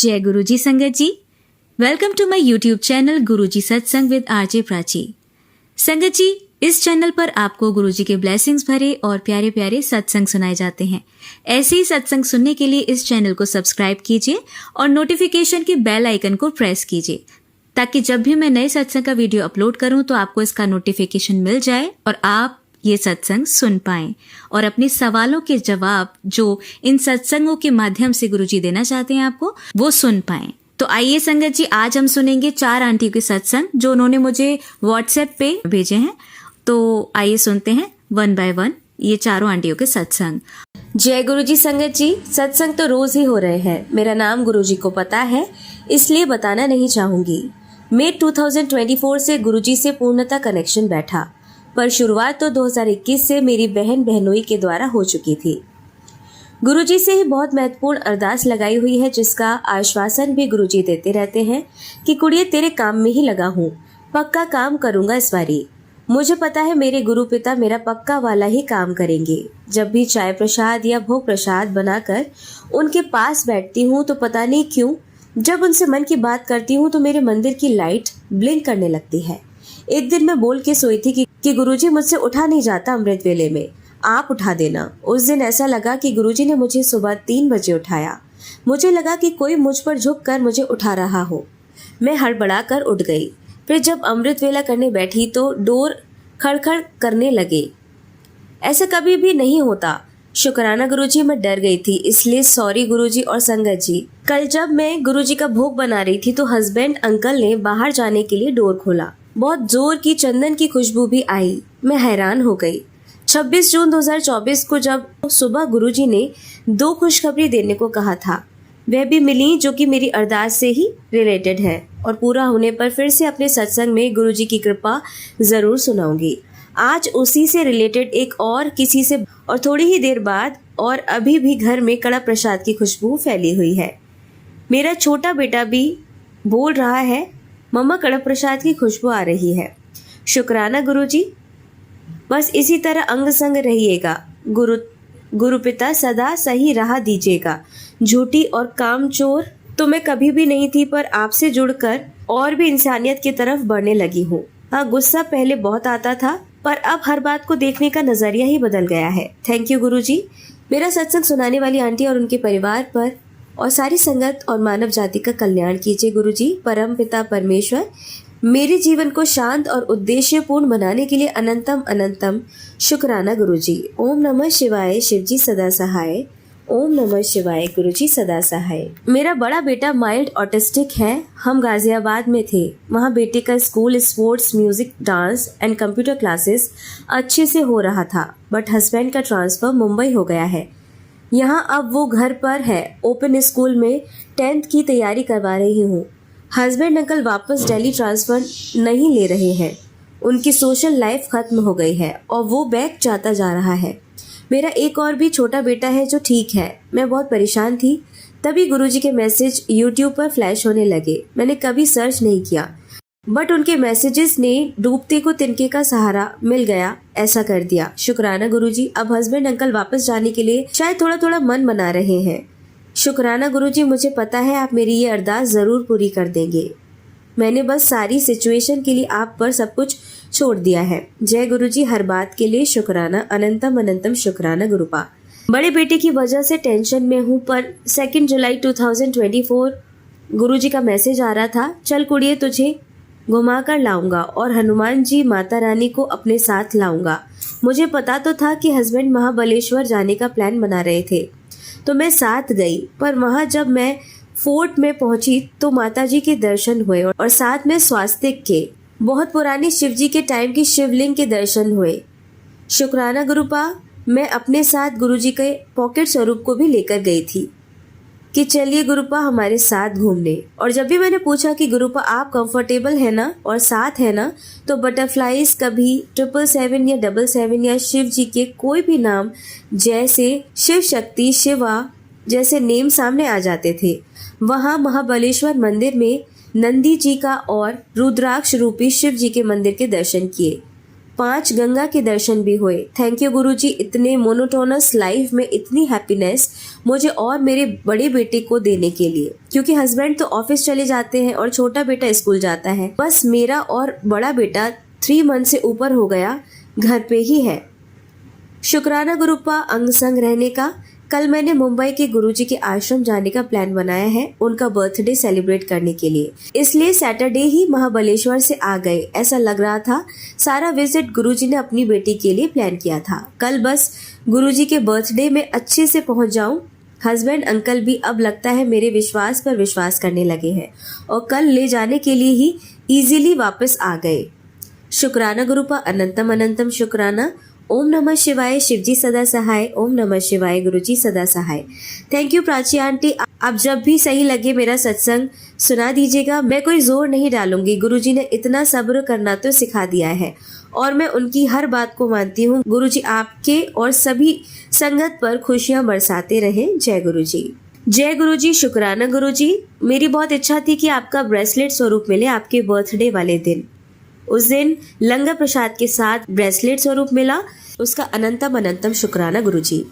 जय गुरुजी संगत जी, welcome to my YouTube channel Guruji सत्संग विद आरजे प्राची। संगत जी, इस चैनल पर आपको गुरुजी के ब्लेसिंग्स भरे और प्यारे प्यारे सत्संग सुनाए जाते हैं। ऐसे ही सत्संग सुनने के लिए इस चैनल को सब्सक्राइब कीजिए और नोटिफिकेशन के बेल आइकन को प्रेस कीजिए, ताकि जब भी मैं नए सत्संग का वीडियो अपलोड करूं तो आपको इसका नोटिफिकेशन मिल जाए और आप ये सत्संग सुन पाएं और अपने सवालों के जवाब जो इन सत्संगों के माध्यम से गुरुजी देना चाहते हैं आपको, वो सुन पाएं। तो आइए संगत जी, आज हम सुनेंगे 4 आंटियों के सत्संग जो उन्होंने मुझे व्हाट्सएप पे भेजे हैं। तो आइए सुनते हैं 1 बाय 1 ये चारों आंटियों के सत्संग। जय गुरुजी संगत जी, सत्संग तो रोज ही हो रहे हैं। मेरा नाम गुरुजी को पता है, इसलिए बताना नहीं चाहूंगी। मई 2024 से गुरुजी से पूर्णतः कनेक्शन बैठा, पर शुरुआत तो 2021 से मेरी बहन बहनोई के द्वारा हो चुकी थी। गुरुजी से ही बहुत महत्वपूर्ण अरदास लगाई हुई है, जिसका आश्वासन भी गुरुजी देते रहते हैं कि कुड़िए तेरे काम में ही लगा हूँ, पक्का काम करूंगा इस बारी। मुझे पता है मेरे गुरु पिता मेरा पक्का वाला ही काम करेंगे। जब भी चाय प्रसाद या भोग प्रसाद बनाकर उनके पास बैठती हूँ तो पता नहीं क्यों जब उनसे मन की बात करती हूँ तो मेरे मंदिर की लाइट ब्लिंक करने लगती है। एक दिन मैं बोल के सोई थी कि गुरुजी मुझसे उठा नहीं जाता अमृत वेले में, आप उठा देना। उस दिन ऐसा लगा कि गुरुजी ने मुझे सुबह 3 बजे उठाया। मुझे लगा कि कोई मुझ पर झुक कर मुझे उठा रहा हो। मैं हड़बड़ा कर उठ गई। फिर जब अमृत वेला करने बैठी तो डोर खड़खड़ करने लगे। ऐसा कभी भी नहीं होता। शुक्राना गुरुजी, मैं डर गई थी, इसलिए सॉरी गुरुजी और संगत जी। कल जब मैं गुरुजी का भोग बना रही थी तो हस्बैंड अंकल ने बाहर जाने के लिए डोर खोला। बहुत जोर की चंदन की खुशबू भी आई। मैं हैरान हो गई। 26 जून 2024 को जब सुबह गुरुजी ने 2 खुशखबरी देने को कहा था, वह भी मिली जो कि मेरी अरदास से ही रिलेटेड है और पूरा होने पर फिर से अपने सत्संग में गुरुजी की कृपा जरूर सुनाऊंगी। आज उसी से रिलेटेड एक और किसी से, और थोड़ी ही देर बाद और अभी भी घर में कड़ा प्रसाद की खुशबू फैली हुई है। मेरा छोटा बेटा भी बोल रहा है, मम्मा कड़ा प्रसाद की खुशबू आ रही है। शुक्राना गुरुजी, बस इसी तरह अंग संग रहिएगा। गुरु पिता सदा सही राह दीजिएगा। झूठी और कामचोर तो मैं कभी भी नहीं थी, पर आपसे जुड़कर और भी इंसानियत की तरफ बढ़ने लगी हूँ। हाँ, गुस्सा पहले बहुत आता था, पर अब हर बात को देखने का नजरिया ही बदल गया है। थैंक यू गुरुजी। मेरा सत्संग सुनाने वाली आंटी और उनके परिवार पर और सारी संगत और मानव जाति का कल्याण कीजिए गुरुजी। परम पिता परमेश्वर मेरे जीवन को शांत और उद्देश्यपूर्ण बनाने के लिए अनंतम अनंतम शुक्राना गुरुजी। ओम नमः शिवाय, शिवजी सदा सहाय। ओम नमः शिवाय, गुरुजी सदा सहाय। मेरा बड़ा बेटा माइल्ड ऑटिस्टिक है। हम गाजियाबाद में थे। वहाँ बेटे का school, sports, music, dance and computer classes अच्छे से हो रहा था, बट हस्बैंड का ट्रांसफर मुंबई हो गया है। यहाँ अब वो घर पर है। ओपन स्कूल में 10th की तैयारी करवा रही हूँ। हस्बैंड अंकल वापस दिल्ली ट्रांसफर नहीं ले रहे हैं। उनकी सोशल लाइफ खत्म हो गई है और वो बैक जाता जा रहा है। मेरा एक और भी छोटा बेटा है जो ठीक है। मैं बहुत परेशान थी, तभी गुरुजी के मैसेज यूट्यूब पर फ्लैश होने लगे। मैंने कभी सर्च नहीं किया, बट उनके मैसेजेस ने डूबते को तिनके का सहारा मिल गया, ऐसा कर दिया। शुक्राना गुरुजी। अब हस्बैंड अंकल वापस जाने के लिए शायद थोड़ा थोड़ा मन बना रहे हैं। शुक्राना गुरुजी, मुझे पता है आप मेरी ये अरदास जरूर पूरी कर देंगे। मैंने बस सारी सिचुएशन के लिए आप पर सब कुछ छोड़ दिया है। जय गुरुजी, हर बात के लिए शुक्राना, अनंतम अनंतम शुक्राना गुरुपा। बड़े बेटे की वजह से टेंशन में हूँ, पर 2 जुलाई 2024 गुरुजी का मैसेज आ रहा था, चल कुड़िए तुझे घुमा कर लाऊंगा और हनुमान जी माता रानी को अपने साथ लाऊंगा। मुझे पता तो था कि हस्बैंड महाबलेश्वर जाने का प्लान बना रहे थे, तो मैं साथ गई। पर वहाँ जब मैं फोर्ट में पहुंची तो माताजी के दर्शन हुए और साथ में स्वास्तिक के, बहुत पुराने शिवजी के टाइम की शिवलिंग के दर्शन हुए। शुक्राना गुरुपा। मैं अपने साथ गुरुजी के पॉकेट स्वरूप को भी लेकर गई थी कि चलिए गुरुपा हमारे साथ घूमने। और जब भी मैंने पूछा कि गुरुपा आप कंफर्टेबल है ना और साथ है ना, तो बटरफ्लाईज कभी 777 या 77 या शिव जी के कोई भी नाम जैसे शिव शक्ति, शिवा जैसे नेम सामने आ जाते थे। वहाँ महाबलेश्वर मंदिर में नंदी जी का और रुद्राक्ष रूपी शिव जी के मंदिर के दर्शन किए। 5 गंगा के दर्शन भी हुए। थैंक यू गुरुजी, इतने मोनोटोनस लाइफ में इतनी हैप्पीनेस मुझे और मेरे बड़े बेटे को देने के लिए, क्योंकि हस्बैंड तो ऑफिस चले जाते हैं और छोटा बेटा स्कूल जाता है। बस मेरा और बड़ा बेटा 3 मंथ से ऊपर हो गया घर पे ही है। शुक्राना गुरुपा अंग संग रहने का। कल मैंने मुंबई के गुरुजी के आश्रम जाने का प्लान बनाया है उनका बर्थडे सेलिब्रेट करने के लिए, इसलिए सैटरडे ही महाबलेश्वर से आ गए। ऐसा लग रहा था सारा विजिट गुरुजी ने अपनी बेटी के लिए प्लान किया था। कल बस गुरुजी के बर्थडे में अच्छे से पहुंच जाऊं। हस्बैंड अंकल भी अब लगता है मेरे विश्वास पर विश्वास करने लगे हैं और कल ले जाने के लिए ही इजीली वापस आ गए। शुक्राना गुरुपा अनंतम अनंतम शुक्राना। ओम नमः शिवाय, शिवजी सदा सहाय। ओम नमः शिवाय, गुरुजी सदा सहाय। थैंक यू प्राची आंटी, आप जब भी सही लगे मेरा सत्संग सुना दीजिएगा। मैं कोई जोर नहीं डालूंगी, गुरुजी ने इतना सब्र करना तो सिखा दिया है और मैं उनकी हर बात को मानती हूँ। गुरुजी आपके और सभी संगत पर खुशियाँ बरसाते रहें। जय गुरुजी। जय गुरुजी। शुक्राना गुरुजी, मेरी बहुत इच्छा थी कि आपका ब्रेसलेट स्वरूप मिले आपके बर्थडे वाले दिन। उस दिन लंगर प्रसाद के साथ ब्रेसलेट स्वरूप मिला, उसका अनंतम अनंतम शुक्राना गुरुजी।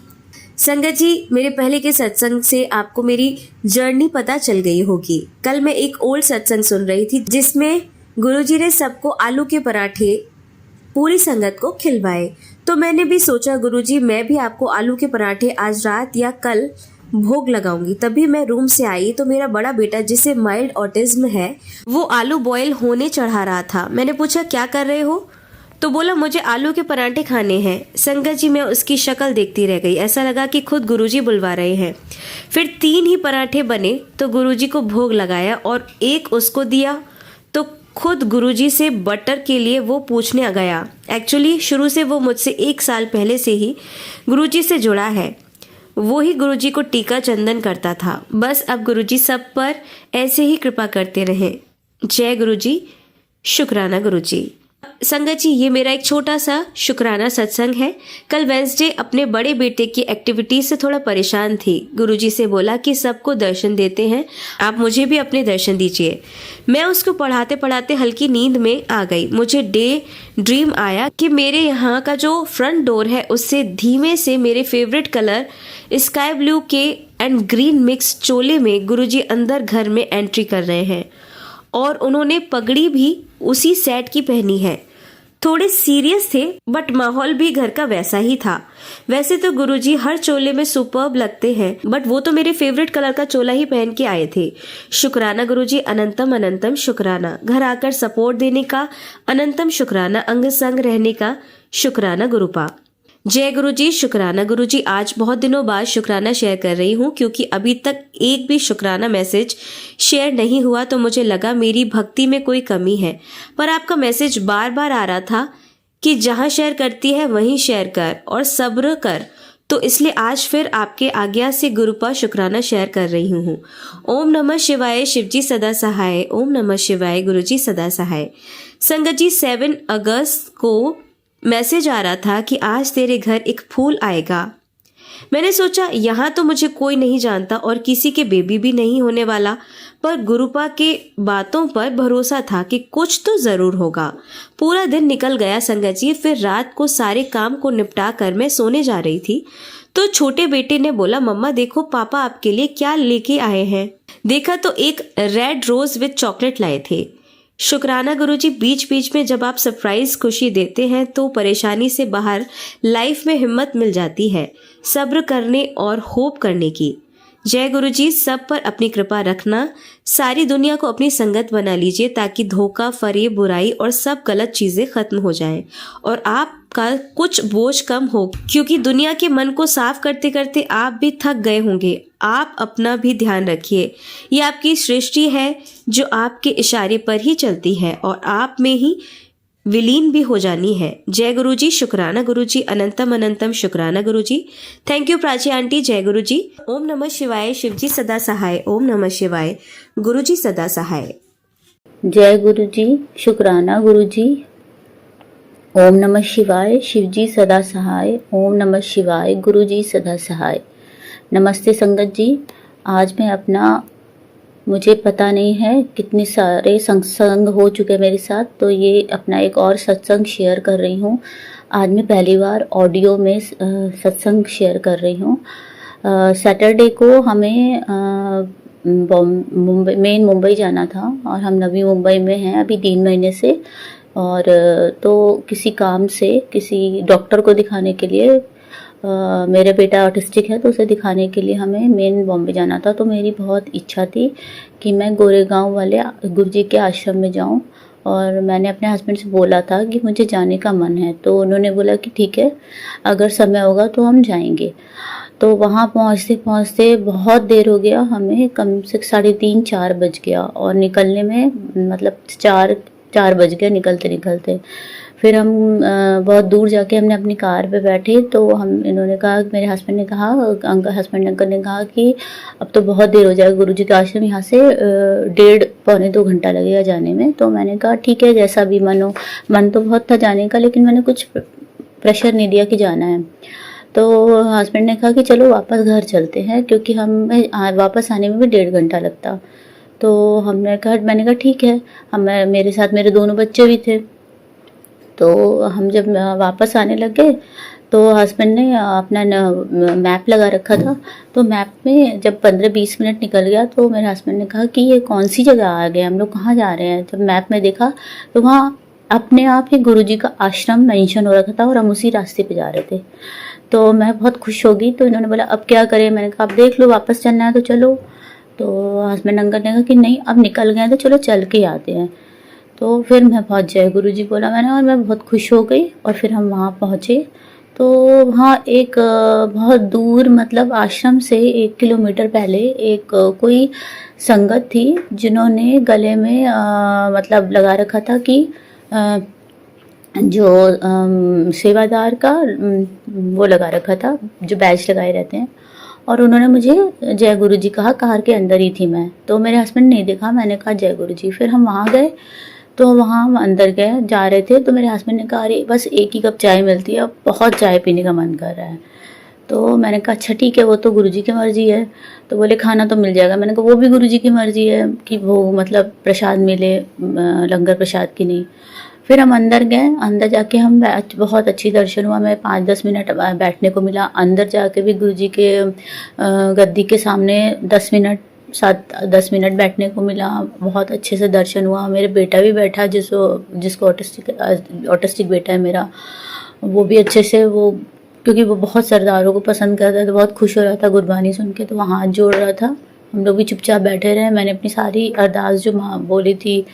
संगत जी, मेरे पहले के सत्संग से आपको मेरी जर्नी पता चल गई होगी। कल मैं एक ओल्ड सत्संग सुन रही थी जिसमें गुरुजी ने सबको आलू के पराठे पूरी संगत को खिलवाए, तो मैंने भी सोचा गुरुजी मैं भी आपको आलू के पराठे आज रात या कल भोग लगाऊंगी। तभी मैं रूम से आई तो मेरा बड़ा बेटा जिसे माइल्ड ऑटिज्म है वो आलू बॉयल होने चढ़ा रहा था। मैंने पूछा क्या कर रहे हो, तो बोला मुझे आलू के पराठे खाने हैं। संगत जी, मैं उसकी शक्ल देखती रह गई, ऐसा लगा कि खुद गुरुजी बुलवा रहे हैं। फिर 3 ही पराठे बने तो गुरुजी को भोग लगाया और एक उसको दिया तो खुद गुरुजी से बटर के लिए वो पूछने गया। एक्चुअली शुरू से वो मुझसे 1 साल पहले से ही गुरुजी से जुड़ा है, वो ही गुरुजी को टीका चंदन करता था। बस अब गुरुजी सब पर ऐसे ही कृपा करते रहें। जय गुरुजी। शुक्राना गुरुजी। संगत जी, ये मेरा एक छोटा सा शुक्राना सत्संग है। कल वेंसडे अपने बड़े बेटे की एक्टिविटी से थोड़ा परेशान थी। गुरुजी से बोला कि सबको दर्शन देते हैं, आप मुझे भी अपने दर्शन दीजिए। मैं उसको पढ़ाते पढ़ाते हल्की नींद में आ गई। मुझे ड्रीम आया कि मेरे यहाँ का जो फ्रंट डोर है उससे धीमे से मेरे फेवरेट कलर स्काई ब्लू के एंड ग्रीन मिक्स चोले में गुरुजी अंदर घर में एंट्री कर रहे हैं और उन्होंने पगड़ी भी उसी सेट की पहनी है। थोड़े सीरियस थे बट माहौल भी घर का वैसा ही था। वैसे तो गुरुजी हर चोले में सुपर्ब लगते हैं बट वो तो मेरे फेवरेट कलर का चोला ही पहन के आए थे। शुक्राना गुरुजी, अनंतम अनंतम शुक्राना। घर आकर सपोर्ट देने का अनंतम शुक्राना। अंग संग रहने का शुक्राना गुरुपा। जय गुरुजी। शुक्राना गुरुजी, आज बहुत दिनों बाद शुक्राना शेयर कर रही हूँ क्योंकि अभी तक एक भी शुक्राना मैसेज शेयर नहीं हुआ तो मुझे लगा मेरी भक्ति में कोई कमी है, पर आपका मैसेज बार बार आ रहा था कि जहाँ शेयर करती है वहीं शेयर कर और सब्र कर, तो इसलिए आज फिर आपके आज्ञा से गुरुपा शुक्राना शेयर कर रही हूँ। ओम नमः शिवाय, शिवजी सदा सहाय। ओम नमः शिवाय, गुरुजी सदा सहाय। संगत जी, 7 अगस्त को मैसेज आ रहा था कि आज तेरे घर एक फूल आएगा। मैंने सोचा यहाँ तो मुझे कोई नहीं जानता और किसी के बेबी भी नहीं होने वाला, पर गुरुपा के बातों पर भरोसा था कि कुछ तो जरूर होगा। पूरा दिन निकल गया संगत जी। फिर रात को सारे काम को निपटा कर मैं सोने जा रही थी तो छोटे बेटे ने बोला, मम्मा देखो पापा आपके लिए क्या लेके आए हैं। देखा तो एक रेड रोज विद चॉकलेट लाए थे। शुक्राना गुरुजी, बीच बीच में जब आप सरप्राइज खुशी देते हैं तो परेशानी से बाहर लाइफ में हिम्मत मिल जाती है सब्र करने और होप करने की। जय गुरुजी। सब पर अपनी कृपा रखना, सारी दुनिया को अपनी संगत बना लीजिए ताकि धोखा, फरेब, बुराई और सब गलत चीजें खत्म हो जाएं और आपका कुछ बोझ कम हो, क्योंकि दुनिया के मन को साफ करते करते आप भी थक गए होंगे। आप अपना भी ध्यान रखिए, ये आपकी सृष्टि है जो आपके इशारे पर ही चलती है और आप में ही विलीन भी हो जानी है। जय गुरुजी। शुक्राना गुरुजी, अनंतम अनंतम शुक्राना Guruji. Thank you Prachi aunty. जय गुरुजी। ओम नमः शिवाय, शिवजी सदा सहाय। ओम नमः शिवाय, गुरुजी सदा सहाय। जय गुरुजी। शुक्राना गुरुजी। ओम नमः शिवाय, शिवजी सदा सहाय। ओम नमः शिवाय, गुरुजी सदा सहाय। नमस्ते संगत जी। आज मैं अपना मुझे पता नहीं है कितने सारे सत्संग हो चुके मेरे साथ, तो ये अपना एक और सत्संग शेयर कर रही हूँ। आज मैं पहली बार ऑडियो में सत्संग शेयर कर रही हूँ। सैटरडे को हमें मुंबई जाना था और हम नवी मुंबई में हैं अभी 3 महीने से। और तो किसी काम से किसी डॉक्टर को दिखाने के लिए, मेरा बेटा ऑटिस्टिक है तो उसे दिखाने के लिए हमें मेन बॉम्बे जाना था। तो मेरी बहुत इच्छा थी कि मैं गोरेगांव वाले गुरुजी के आश्रम में जाऊं, और मैंने अपने हस्बैंड से बोला था कि मुझे जाने का मन है। तो उन्होंने बोला कि ठीक है, अगर समय होगा तो हम जाएंगे। तो वहाँ पहुँचते पहुँचते बहुत देर हो गया, हमें कम से 3:30-4 बज गया, और निकलने में मतलब 4 बज गए निकलते निकलते। फिर हम बहुत दूर जाके हमने अपनी कार पे बैठे, तो इन्होंने कहा, मेरे हस्बैंड ने कहा, अंकल ने कहा कि अब तो बहुत देर हो जाएगा, गुरुजी का आश्रम यहाँ से 1.5-पौने 2 घंटा लगेगा जाने में। तो मैंने कहा ठीक है, जैसा भी मन हो। मन तो बहुत था जाने का, लेकिन मैंने कुछ प्रेशर नहीं दिया कि जाना है। तो हस्बैंड ने कहा कि चलो वापस घर चलते हैं, क्योंकि हमें वापस आने में भी 1.5 घंटा लगता। तो मैंने कहा ठीक है। मेरे साथ मेरे दोनों बच्चे भी थे। तो हम जब वापस आने लगे तो हस्बैंड ने अपना मैप लगा रखा था। तो मैप में जब 15-20 मिनट निकल गया तो मेरे हस्बैंड ने कहा कि ये कौन सी जगह आ गए, हम लोग कहाँ जा रहे हैं। जब मैप में देखा तो वहाँ अपने आप ही गुरुजी का आश्रम मेंशन हो रखा था और हम उसी रास्ते पे जा रहे थे। तो मैं बहुत खुश हो गई। तो इन्होंने बोला अब क्या करें। मैंने कहा आप देख लो, वापस चलना है तो चलो। तो हस्बैंड अंकल ने कहा कि नहीं, अब निकल गए तो चलो चल के आते हैं। तो फिर मैं पहुंच जय गुरुजी बोला मैंने, और मैं बहुत खुश हो गई। और फिर हम वहाँ पहुँचे। तो वहाँ एक बहुत दूर, मतलब आश्रम से 1 किलोमीटर पहले एक कोई संगत थी जिन्होंने गले में मतलब लगा रखा था कि जो सेवादार का वो लगा रखा था, जो बैच लगाए रहते हैं। और उन्होंने मुझे जय गुरुजी कहा, कार के अंदर ही थी मैं। तो मेरे हस्बैंड नहीं देखा, मैंने कहा जय गुरुजी। फिर हम वहाँ गए। तो वहाँ हम अंदर गए, जा रहे थे, तो मेरे हस्बैंड ने कहा अरे बस एक ही कप चाय मिलती है, अब बहुत चाय पीने का मन कर रहा है। तो मैंने कहा अच्छा ठीक है, वो तो गुरुजी की मर्जी है। तो बोले खाना तो मिल जाएगा। मैंने कहा वो भी गुरुजी की मर्जी है कि वो मतलब प्रसाद मिले, लंगर प्रसाद की नहीं। फिर हम अंदर गए। अंदर जाके हम बहुत अच्छी दर्शन हुआ। मैं 5-10 मिनट बैठने को मिला। अंदर जाके भी गुरुजी के गद्दी के सामने 7-10 मिनट बैठने को मिला। बहुत अच्छे से दर्शन हुआ। मेरे बेटा भी बैठा, जिसको ऑटिस्टिक बेटा है मेरा, वो भी अच्छे से, वो क्योंकि वो बहुत सरदारों को पसंद करता है, तो बहुत खुश हो रहा था गुरबानी सुन के, तो वहाँ हाथ जोड़ रहा था। हम लोग भी चुपचाप बैठे रहे। मैंने अपनी सारी अरदास जो माँ बोली थी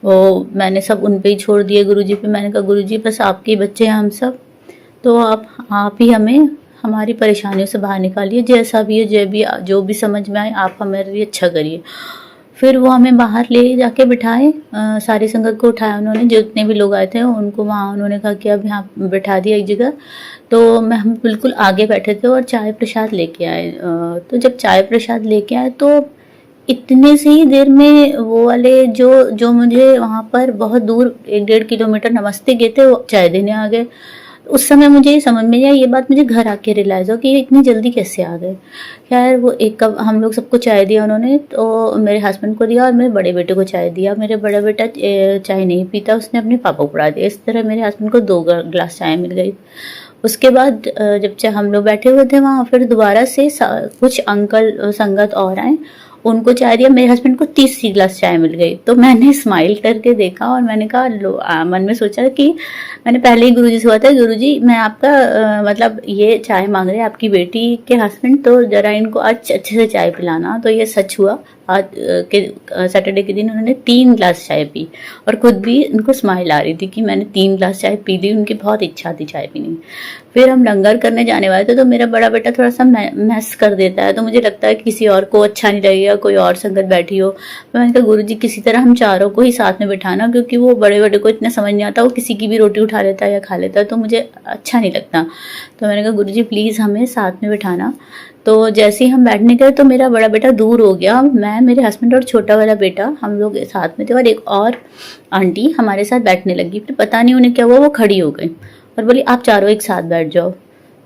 वो मैंने सब उन पे ही छोड़ दिए, गुरुजी पे। मैंने कहा गुरुजी बस आपके बच्चे हैं हम सब, तो आप ही हमें हमारी परेशानियों से बाहर निकालिए, जैसा भी है, जो भी समझ में आए आप हमारे लिए अच्छा करिए। फिर वो हमें बाहर ले जाके बिठाए, सारी संगत को उठाया उन्होंने, जितने भी लोग आए थे उनको वहाँ उन्होंने कहा कि अब यहाँ बिठा दिया एक जगह। तो हम बिल्कुल आगे बैठे थे और चाय प्रसाद लेके आए। तो जब चाय प्रसाद लेके आए तो इतने से ही देर में वो वाले जो मुझे वहाँ पर बहुत दूर 1-1.5 किलोमीटर नमस्ते गए थे, वो चाय देने आ गए। उस समय मुझे ये समझ में नहीं आई, ये बात मुझे घर आके रियलाइज़ हो कि ये इतनी जल्दी कैसे आ गए। खैर वो एक कप हम लोग सबको चाय दिया उन्होंने, तो मेरे हस्बैंड को दिया और मेरे बड़े बेटे को चाय दिया। मेरे बड़ा बेटा चाय नहीं पीता, उसने अपने पापा को पड़ा दिया। इस तरह मेरे हस्बैंड को 2 गिलास चाय मिल गई। उसके बाद जब हम लोग बैठे हुए थे वहाँ, फिर दोबारा से कुछ अंकल संगत और आए, उनको चाय दिया। मेरे हस्बैंड को 30 गिलास चाय मिल गई। तो मैंने स्माइल करके देखा और मैंने कहा मन में सोचा कि मैंने पहले ही गुरुजी से बताया, गुरुजी मैं आपका मतलब ये चाय मांग रहे हैं आपकी बेटी के हस्बैंड, तो जरा इनको आज अच्छे से चाय पिलाना। तो ये सच हुआ। आज के सैटरडे के दिन उन्होंने 3 गिलास चाय पी और खुद भी उनको स्माइल आ रही थी कि मैंने 3 गिलास चाय पी ली। उनकी बहुत इच्छा थी चाय पीने। फिर हम लंगर करने जाने वाले थे, तो मेरा बड़ा बेटा थोड़ा सा मैस कर देता है, तो मुझे लगता है कि किसी और को अच्छा नहीं लगेगा, कोई और संगत बैठी हो। तो मैंने कहा गुरुजी किसी तरह हम चारों को ही साथ में बिठाना, क्योंकि वो बड़े बड़े को इतना समझ नहीं आता, वो किसी की भी रोटी उठा लेता है या खा लेता है, तो मुझे अच्छा नहीं लगता। तो मैंने कहा गुरुजी प्लीज़ हमें साथ में बिठाना। तो जैसे ही हम बैठने गए तो मेरा बड़ा बेटा दूर हो गया। मैं, मेरे हस्बैंड और छोटा वाला बेटा हम लोग साथ में थे, और एक और आंटी हमारे साथ बैठने लगी। फिर पता नहीं उन्हें क्या हुआ, वो खड़ी हो गई और बोली आप चारों एक साथ बैठ जाओ।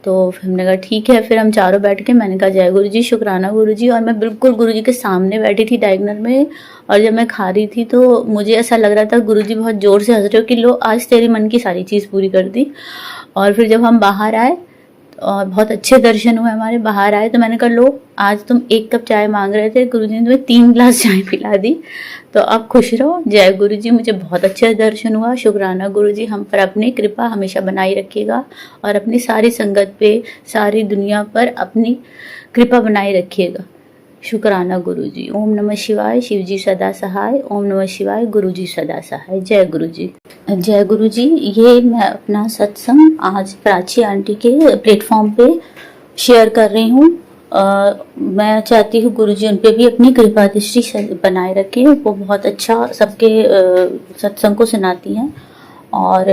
तो फिर हमने कहा ठीक है। फिर हम चारों बैठ के मैंने कहा जय गुरु जी, शुक्राना गुरु जी। और मैं बिल्कुल गुरु जी के सामने बैठी थी डायगनल में, और जब मैं खा रही थी तो मुझे ऐसा लग रहा था गुरु जी बहुत ज़ोर से हंस रहे हो कि लो आज तेरे मन की सारी चीज़ पूरी कर दी। और फिर जब हम बाहर आए और बहुत अच्छे दर्शन हुए हमारे, बाहर आए तो मैंने कहा लो आज तुम 1 कप चाय मांग रहे थे, गुरु जी ने तुम्हें 3 गिलास चाय पिला दी, तो आप खुश रहो। जय गुरु जी। मुझे बहुत अच्छा दर्शन हुआ। शुक्राना गुरु जी, हम पर अपनी कृपा हमेशा बनाई रखिएगा और अपनी सारी संगत पे, सारी दुनिया पर अपनी कृपा बनाए रखिएगा। शुक्राना गुरु जी। ओम नमः शिवाय, शिव जी सदा सहाय। ओम नमः शिवाय, गुरु जी सदा सहाय। जय गुरु जी। जय गुरु जी। ये मैं अपना सत्संग आज प्राची आंटी के प्लेटफॉर्म पे शेयर कर रही हूँ। मैं चाहती हूँ गुरु जी उन पे भी अपनी कृपा दृष्टि बनाए रखें। वो बहुत अच्छा सबके सत्संग को सुनाती हैं, और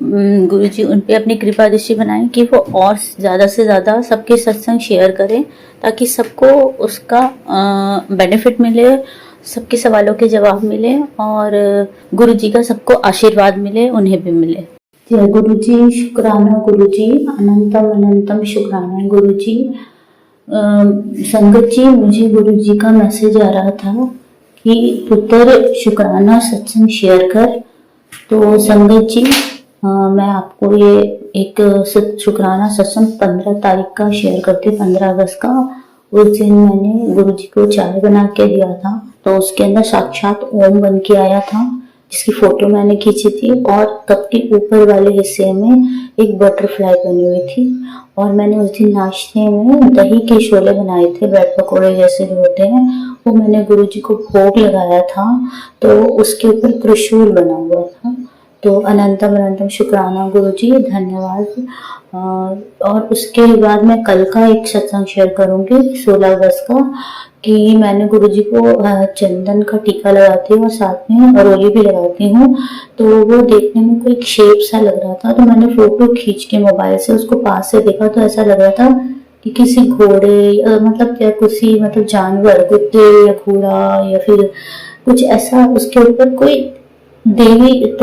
गुरु जी उन पे अपनी कृपा दृष्टि बनाएं कि वो और ज़्यादा से ज़्यादा सबके सत्संग शेयर करें, ताकि सबको उसका बेनिफिट मिले, सबके सवालों के जवाब मिले, और गुरु जी का सबको आशीर्वाद मिले, उन्हें भी मिले। जय गुरु जी। शुक्राना गुरु जी। अनंतम अनंतम शुक्राना गुरु जी। संगत जी, मुझे गुरु जी का मैसेज आ रहा था कि पुत्र शुक्राना सत्संग शेयर कर। तो संगत जी, मैं आपको ये एक शुक्राना सत्संग 15 तारीख का शेयर करते, 15 अगस्त का। उस दिन मैंने गुरु जी को चाय बना के दिया था, तो उसके अंदर साक्षात ओम बन के आया था, जिसकी फोटो मैंने खींची थी, और कप के ऊपर वाले हिस्से में एक बटरफ्लाई बनी हुई थी। और मैंने उस दिन नाश्ते में दही के शोले बनाए थे, ब्रेड पकौड़े जैसे जो होते हैं, वो मैंने गुरु जी को भोग लगाया था, तो उसके ऊपर त्रिशूल बना हुआ था। तो अनंतम अनंतम शुक्राना गुरु जी, धन्यवाद। और उसके बाद मैं कल का एक सत्संग शेयर करूंगी 16 अगस्त का, कि मैंने गुरु जी को चंदन का टीका लगाती हूँ और साथ में अरोली भी लगाती हूँ। तो वो देखने में कोई शेप सा लग रहा था, तो मैंने फोटो खींच के मोबाइल से उसको पास से देखा, तो ऐसा लग रहा था कि किसी घोड़े मतलब क्या किसी मतलब जानवर, कुत्ते या घोड़ा या फिर कुछ ऐसा, उसके ऊपर कोई देवी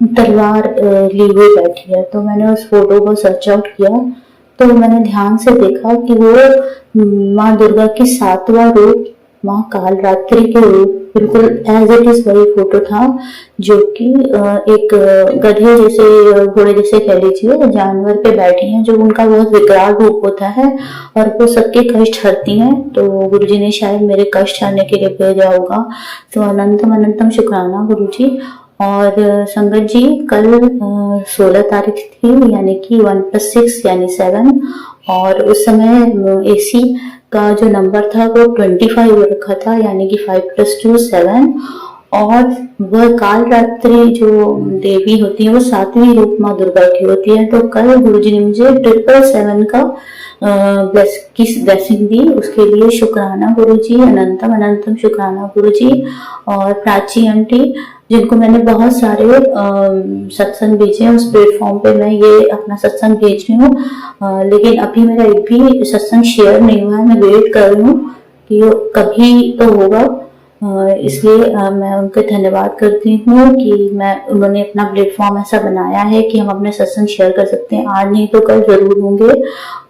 तलवार ली हुई बैठी है। तो मैंने उस फोटो को सर्च आउट किया, तो मैंने ध्यान से देखा कि वो माँ दुर्गा की 7वां रूप, माँ कालरात्रि के रूप, बिल्कुल एज इट इज वही फोटो था, जो कि एक गधे जैसे, घोड़े जैसे कह लीजिए, जानवर पे बैठी हैं, जो उनका बहुत विकराल रूप होता है, और वो सबके कष्ट हरती हैं। तो गुरुजी ने शायद मेरे कष्ट हरने के लिए भेजा होगा। तो अनंतम अनंतम शुक्राना गुरु जी। और संगत जी, कल 16 तारीख थी, यानी कि 1+6 यानी 7, और उस समय एसी का जो नंबर था वो 25 रखा था, यानी कि 5+2 7। और वह काल रात्रि जो देवी होती है वो 7वीं रूप माँ दुर्गा की होती है। तो कल गुरुजी ने मुझे 777 का ब्लेसिंग दी, उसके लिए शुक्राना गुरु जी, अनंतम अनंतम शुक्राना गुरु जी। और प्राची आंटी, जिनको मैंने बहुत सारे सत्संग भेजे हैं, उस प्लेटफॉर्म पे मैं ये अपना सत्संग भेज रही हूँ, लेकिन अभी मेरा एक भी सत्संग शेयर नहीं हुआ है। मैं वेट कर रही हूँ कि कभी तो होगा, इसलिए मैं उनके धन्यवाद करती हूँ कि उन्होंने अपना प्लेटफॉर्म ऐसा बनाया है कि हम अपने सत्संग शेयर कर सकते हैं। आज नहीं तो कल जरूर होंगे।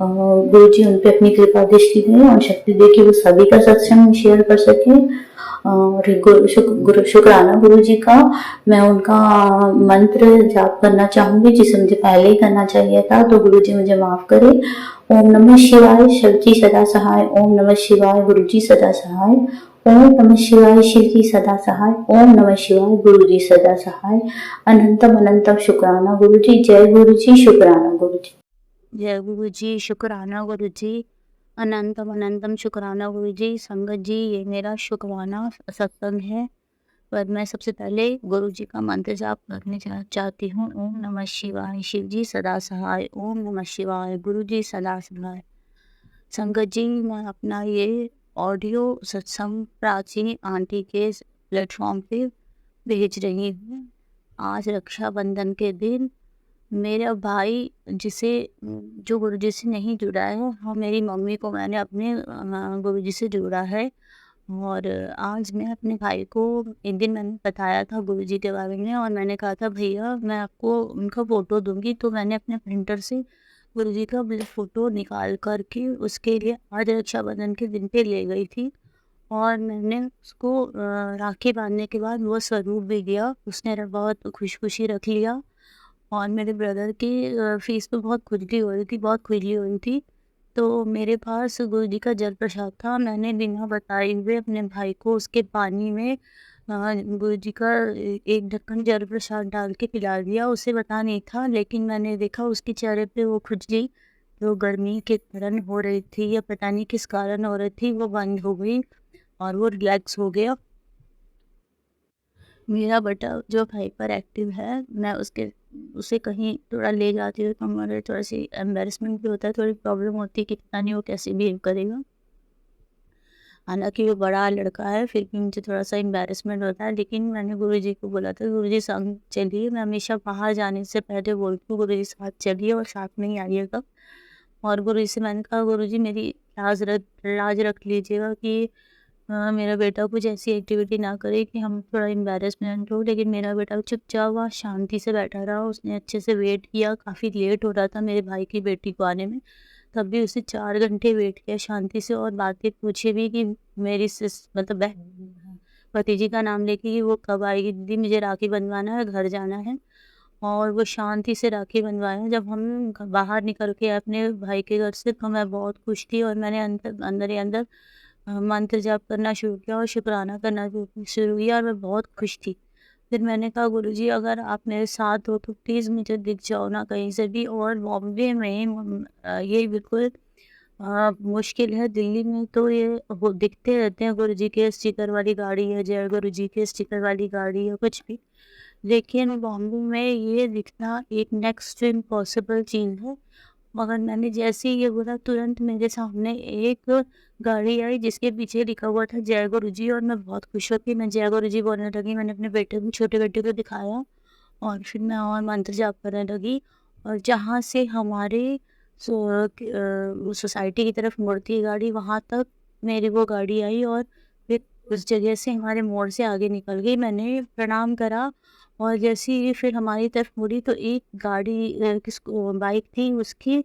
गुरु जी उन पे अपनी कृपा दृष्टि दें और शक्ति दे कि वो सभी का सत्संग शेयर कर सके। और शुक्राना गुरु जी का। मैं उनका मंत्र जाप करना चाहूंगी, जिसे मुझे पहले ही करना चाहिए था, तो गुरु जी मुझे माफ करे। ओम नमः शिवाय, शिव जी सदा सहाय। ओम नमः शिवाय, गुरु जी सदा सहाय। ओम नमः शिवाय, शिव जी सदा सहाय। ओम नमः शिवाय, गुरु जी सदा सहाय। अनंतम अनंतम शुक्राना गुरु जी। जय गुरु जी। शुक्राना गुरु जी। जय गुरु जी। शुक्राना गुरु जी। अनंतम अनंतम शुक्राना गुरु जी। संगत जी, ये मेरा शुक्राना सत्संग है, पर मैं सबसे पहले गुरु जी का मंत्र जाप करने चाहती हूँ। ओम नमः शिवाय, शिव जी सदा सहाय। ओम नमः शिवाय, गुरु जी सदा सहाय। संगत जी, मैं अपना ये ऑडियो सत्संग प्राची आंटी के प्लेटफॉर्म पे भेज रही हूँ। आज रक्षाबंधन के दिन मेरा भाई, जो गुरु जी से नहीं जुड़ा है, हाँ, मेरी मम्मी को मैंने अपने गुरु जी से जोड़ा है। और आज मैं अपने भाई को, एक दिन मैंने बताया था गुरु जी के बारे में, और मैंने कहा था भैया मैं आपको उनका फ़ोटो दूंगी, तो मैंने अपने प्रिंटर से गुरुजी का फ़ोटो निकाल कर के उसके लिए आज रक्षाबंधन के दिन पे ले गई थी और मैंने उसको राखी बांधने के बाद वो स्वरूप भी दिया। उसने बहुत खुशी रख लिया और मेरे ब्रदर की फेस पे बहुत खुजली हो रही थी, बहुत खुजली हो रही थी। तो मेरे पास गुरुजी का जल प्रसाद था। मैंने बिना बताए हुए अपने भाई को उसके पानी में गुरुजी का एक ढक्कन जल प्रसाद डाल के पिला दिया। उसे पता नहीं था, लेकिन मैंने देखा उसके चेहरे पे वो खुजली जो गर्मी के कारण हो रही थी या पता नहीं किस कारण हो रही थी, वो बंद हो गई और वो रिलैक्स हो गया। मेरा बेटा जो हाइपर एक्टिव है, मैं उसे कहीं थोड़ा ले जाती हूँ तो हमारे थोड़ा सी एम्बेरसमेंट भी होता है, थोड़ी प्रॉब्लम होती है कि पता नहीं वो कैसे बिहेव करेगा। हालांकि वो बड़ा लड़का है, फिर भी मुझे थोड़ा सा एम्बेरसमेंट होता है। लेकिन मैंने गुरुजी को बोला था, गुरुजी संग चलिए। मैं हमेशा बाहर जाने से पहले बोलती हूँ गुरुजी साथ चलिए और साथ में ही आइएगा। और गुरुजी से मैंने कहा, गुरुजी मेरी लाज रख लीजिएगा कि मेरा बेटा कुछ ऐसी एक्टिविटी ना करे कि हम थोड़ा एम्बेरसमेंट हो। लेकिन मेरा बेटा चुपचाप वहाँ शांति से बैठा रहा। उसने अच्छे से वेट किया। काफ़ी लेट हो रहा था मेरे भाई की बेटी को आने में, तब भी उसने 4 घंटे वेट किया शांति से और बातें पूछी भी कि मेरी मतलब भतीजी का नाम लेके कि वो कब आएगी दीदी, मुझे राखी बंधवाना है, घर जाना है। और वो शांति से राखी बंधवाया। जब हम बाहर निकल के आए अपने भाई के घर से, तो मैं बहुत खुश थी और मैंने अंदर ही अंदर मंत्र जाप करना शुरू किया और शुक्राना करना शुरू किया और मैं बहुत खुश थी। फिर मैंने कहा, गुरुजी अगर आप मेरे साथ हो तो प्लीज़ मुझे दिख जाओ ना कहीं से भी। और बॉम्बे में ये बिल्कुल मुश्किल है। दिल्ली में तो ये वो दिखते रहते हैं, गुरुजी के स्टिकर वाली गाड़ी है, जय गुरुजी के स्टिकर वाली गाड़ी है, कुछ भी। लेकिन बॉम्बे में ये दिखना एक नेक्स्ट टू इम्पॉसिबल चीज़ है। मगर मैंने जैसे ही ये बोला, तुरंत मेरे सामने एक गाड़ी आई जिसके पीछे लिखा हुआ था जय गुरुजी। और मैं बहुत खुश होती, मैं जय गुरुजी बोलने लगी। मैंने अपने बेटे को, छोटे बेटे को दिखाया और फिर मैं और मंत्र जाप करने लगी। और जहाँ से हमारे सोसाइटी की तरफ मुड़ती है गाड़ी, वहाँ तक मेरी वो गाड़ी आई और फिर उस जगह से हमारे मोड़ से आगे निकल गई। मैंने प्रणाम करा और जैसे ही फिर हमारी तरफ मुड़ी तो एक गाड़ी बाइक थी, उसकी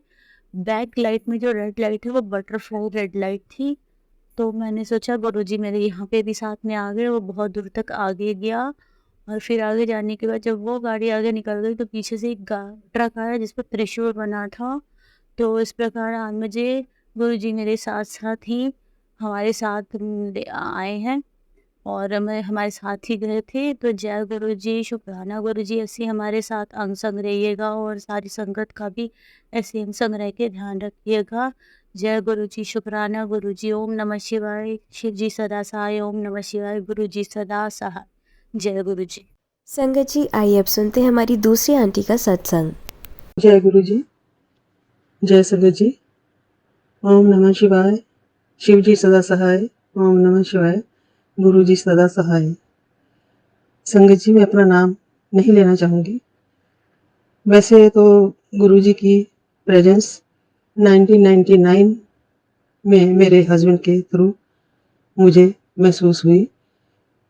बैक लाइट में जो रेड लाइट है वो बटरफ्लाई रेड लाइट थी। तो मैंने सोचा गुरुजी मेरे यहाँ पे भी साथ में आ गए। वो बहुत दूर तक आगे गया और फिर आगे जाने के बाद जब वो गाड़ी आगे निकल गई तो पीछे से एक ट्रक आया जिस पर त्रिशूल बना था। तो इस प्रकार आज मुझे गुरुजी मेरे साथ साथ ही हमारे साथ आए हैं और मैं हमारे साथ ही गए थे। तो जय गुरुजी, शुक्राना गुरुजी, ऐसे हमारे साथ अंग संग रहिएगा और सारी संगत का भी ऐसे अंग संग रह के ध्यान रखिएगा। जय गुरुजी, शुक्राना गुरुजी। ओम नमः शिवाय। शिव जी सदा सहाय। ओम नमः शिवाय। गुरुजी सदा सहाय। जय गुरुजी। संगत जी, आइए अब सुनते हैं हमारी दूसरी आंटी का सत्संग। जय गुरु जी, जय संगत जी। ओम नमः शिवाय। शिव जी सदा सहाय। ओम नमः शिवाय। गुरु जी सदा सहाय। संगत जी, मैं अपना नाम नहीं लेना चाहूँगी। वैसे तो गुरु जी की प्रेजेंस 1999 में मेरे हस्बैंड के थ्रू मुझे महसूस हुई।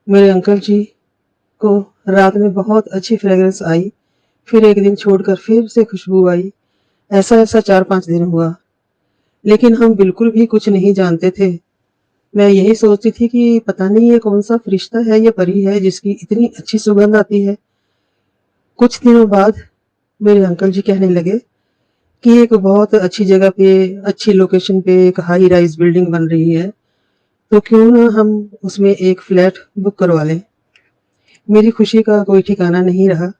मेरे अंकल जी को रात में बहुत अच्छी फ्रेगरेंस आई, फिर एक दिन छोड़कर फिर से खुशबू आई। ऐसा 4-5 दिन हुआ, लेकिन हम बिल्कुल भी कुछ नहीं जानते थे। मैं यही सोचती थी कि पता नहीं ये कौन सा फरिश्ता है या परी है जिसकी इतनी अच्छी सुगंध आती है। कुछ दिनों बाद मेरे अंकल जी कहने लगे कि एक बहुत अच्छी जगह पे, अच्छी लोकेशन पे एक हाई राइज बिल्डिंग बन रही है, तो क्यों ना हम उसमें एक फ्लैट बुक करवा लें। मेरी खुशी का कोई ठिकाना नहीं रहा,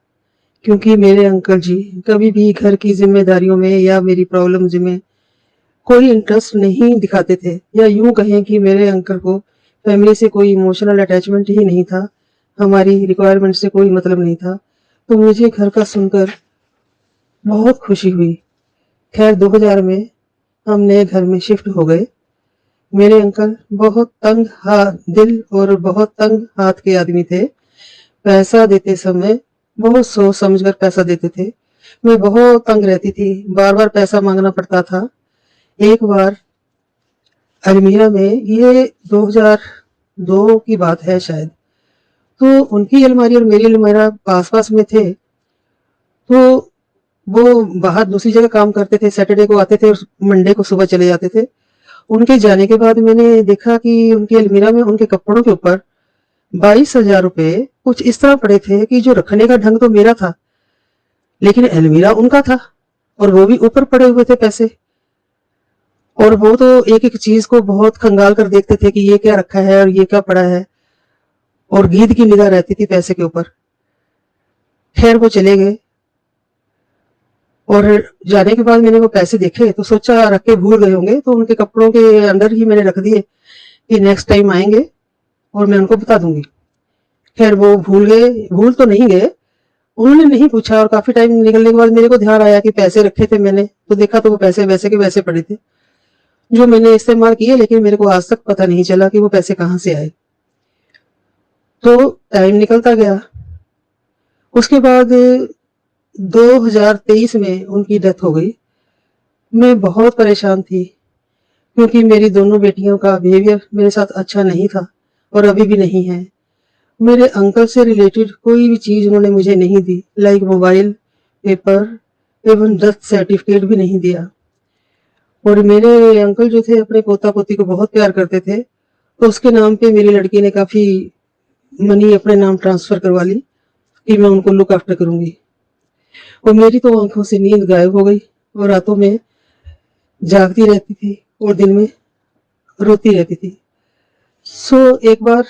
क्योंकि मेरे अंकल जी कभी भी घर की जिम्मेदारियों में या मेरी प्रॉब्लम्स में कोई इंटरेस्ट नहीं दिखाते थे, या यूं कहें कि मेरे अंकल को फैमिली से कोई इमोशनल अटैचमेंट ही नहीं था, हमारी रिक्वायरमेंट से कोई मतलब नहीं था। तो मुझे घर का सुनकर बहुत खुशी हुई। खैर 2000 में हम नए घर में शिफ्ट हो गए। मेरे अंकल बहुत तंग दिल और बहुत तंग हाथ के आदमी थे। पैसा देते समय बहुत सोच समझकर पैसा देते थे। मैं बहुत तंग रहती थी, बार बार पैसा मांगना पड़ता था। एक बार अजमेरा में, ये 2002 की बात है शायद, तो उनकी अलमारी और मेरी अलमारी पास पास में थे। तो वो बाहर दूसरी जगह काम करते थे, सैटरडे को आते थे और मंडे को सुबह चले जाते थे। उनके जाने के बाद मैंने देखा कि उनकी अलमीरा में उनके कपड़ों के ऊपर 22,000 रुपए कुछ इस तरह पड़े थे कि जो रखने का ढंग तो मेरा था, लेकिन अलमीरा उनका था और वो भी ऊपर पड़े हुए थे पैसे। और वो तो एक एक चीज को बहुत खंगाल कर देखते थे कि ये क्या रखा है और ये क्या पड़ा है, और गीद की निगाह रहती थी पैसे के ऊपर। खैर वो चले गए और जाने के बाद मैंने वो पैसे देखे तो सोचा रख के भूल गए होंगे, तो उनके कपड़ों के अंदर ही मैंने रख दिए कि नेक्स्ट टाइम आएंगे और मैं उनको बता दूंगी। खैर वो भूल गए, भूल तो नहीं गए, उन्होंने नहीं पूछा। और काफी टाइम निकलने के बाद मेरे को ध्यान आया कि पैसे रखे थे मैंने, तो देखा तो वो पैसे वैसे के वैसे पड़े थे जो मैंने इस्तेमाल किए, लेकिन मेरे को आज तक पता नहीं चला कि वो पैसे कहाँ से आए। तो टाइम निकलता गया। उसके बाद 2023 में उनकी डेथ हो गई। मैं बहुत परेशान थी क्योंकि मेरी दोनों बेटियों का बिहेवियर मेरे साथ अच्छा नहीं था और अभी भी नहीं है। मेरे अंकल से रिलेटेड कोई भी चीज उन्होंने मुझे नहीं दी, लाइक मोबाइल, पेपर, एवं डेथ सर्टिफिकेट भी नहीं दिया। और मेरे अंकल जो थे अपने पोता पोती को बहुत प्यार करते थे, तो उसके नाम पे मेरी लड़की ने काफी मनी अपने नाम ट्रांसफर करवा ली कि मैं उनको लुक आफ्टर करूंगी। और मेरी तो आंखों से नींद गायब हो गई और रातों में जागती रहती थी और दिन में रोती रहती थी। सो एक बार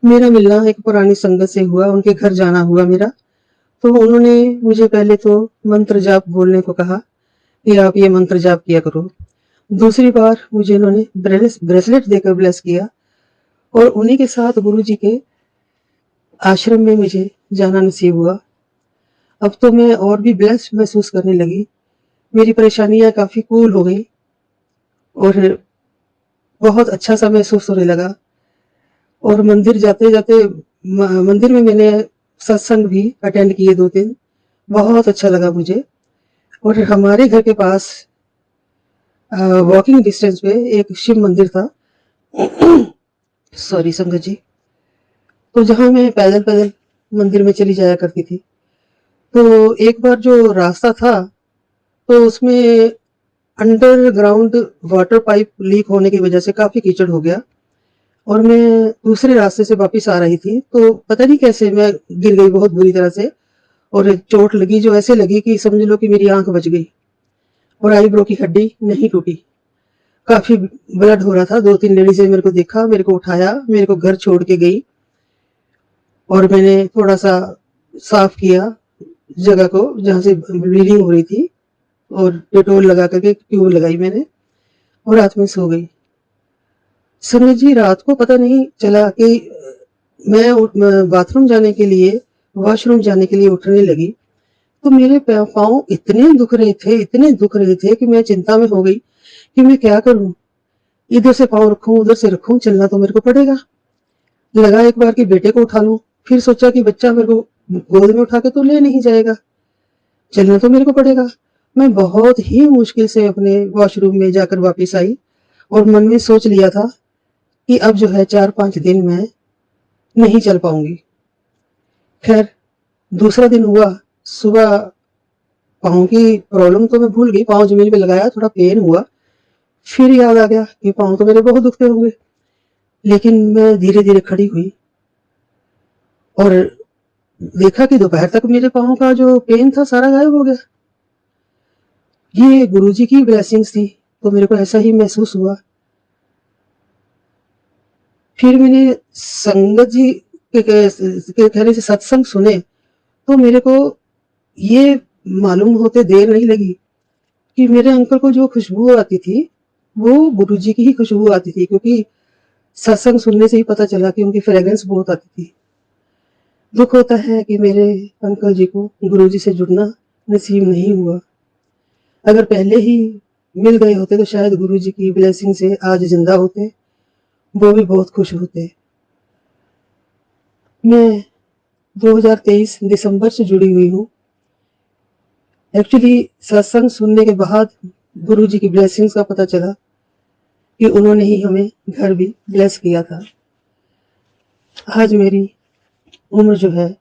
मेरा मिलना एक पुरानी संगत से हुआ, उनके घर जाना हुआ मेरा। तो उन्होंने मुझे पहले तो मंत्र जाप बोलने को कहा कि आप ये मंत्र जाप किया करो। दूसरी बार मुझे उन्होंने ब्रेसलेट देकर ब्लेस किया और उन्हीं के साथ गुरु जी के आश्रम में मुझे जाना नसीब हुआ। अब तो मैं और भी ब्लेस्ड महसूस करने लगी, मेरी परेशानियां काफी कूल हो गई और बहुत अच्छा सा महसूस होने लगा। और मंदिर जाते जाते मंदिर में मैंने सत्संग भी अटेंड किए 2-3, बहुत अच्छा लगा मुझे। और हमारे घर के पास वॉकिंग डिस्टेंस पे एक शिव मंदिर था सॉरी संगत जी, तो जहां मैं पैदल पैदल मंदिर में चली जाया करती थी। तो एक बार जो रास्ता था तो उसमें अंडरग्राउंड वाटर पाइप लीक होने की वजह से काफी कीचड़ हो गया और मैं दूसरे रास्ते से वापस आ रही थी। तो पता नहीं कैसे मैं गिर गई बहुत बुरी तरह से और चोट लगी जो ऐसे लगी कि समझ लो कि मेरी आंख बच गई और आईब्रो की हड्डी नहीं टूटी। काफी ब्लड हो रहा था। 2-3 लेडीज ने मेरे को देखा, मेरे को उठाया, मेरे को घर छोड़ के गई और मैंने थोड़ा सा साफ किया जगह को जहां से ब्लीडिंग हो रही थी और डेटोल लगा करके ट्यूब लगाई मैंने और रात में सो गई। संगत जी रात को पता नहीं चला कि मैं बाथरूम जाने के लिए, वॉशरूम जाने के लिए उठने लगी तो मेरे पाँव इतने दुख रहे थे कि मैं चिंता में हो गई कि मैं क्या करूं, इधर से पाँव रखूं उधर से रखूं, चलना तो मेरे को पड़ेगा। लगा एक बार कि बेटे को उठा लूं, फिर सोचा कि बच्चा मेरे को गोद में उठा के तो ले नहीं जाएगा, चलना तो मेरे को पड़ेगा। मैं बहुत ही मुश्किल से अपने वॉशरूम में जाकर वापस आई और मन में सोच लिया था कि अब जो है 4-5 दिन मैं नहीं चल पाऊंगी। खैर दूसरा दिन हुआ, सुबह पाँव की प्रॉब्लम तो मैं भूल गई, पाँव जमीन पे लगाया, थोड़ा पेन हुआ, फिर याद आ गया कि पाँव तो मेरे बहुत दुखते होंगे। लेकिन मैं धीरे धीरे खड़ी हुई और देखा कि दोपहर तक मेरे पाँव का जो पेन था सारा गायब हो गया। ये गुरुजी की ब्लेसिंग्स थी, तो मेरे को ऐसा ही महसूस हुआ। फिर मैंने संगत जी के कहने से सत्संग सुने तो मेरे को ये मालूम होते देर नहीं लगी कि मेरे अंकल को जो खुशबू आती थी वो गुरुजी की ही खुशबू आती थी, क्योंकि सत्संग सुनने से ही पता चला कि उनकी फ्रेग्रेंस बहुत आती थी। दुख होता है कि मेरे अंकल जी को गुरुजी से जुड़ना नसीब नहीं हुआ। अगर पहले ही मिल गए होते तो शायद गुरुजी की ब्लेसिंग से आज जिंदा होते, वो भी बहुत खुश होते। मैं 2023 दिसंबर से जुड़ी हुई हूँ। एक्चुअली सत्संग सुनने के बाद गुरुजी की ब्लेसिंग्स का पता चला कि उन्होंने ही हमें घर भी ब्लेस किया था। आज मेरी उम्र जो है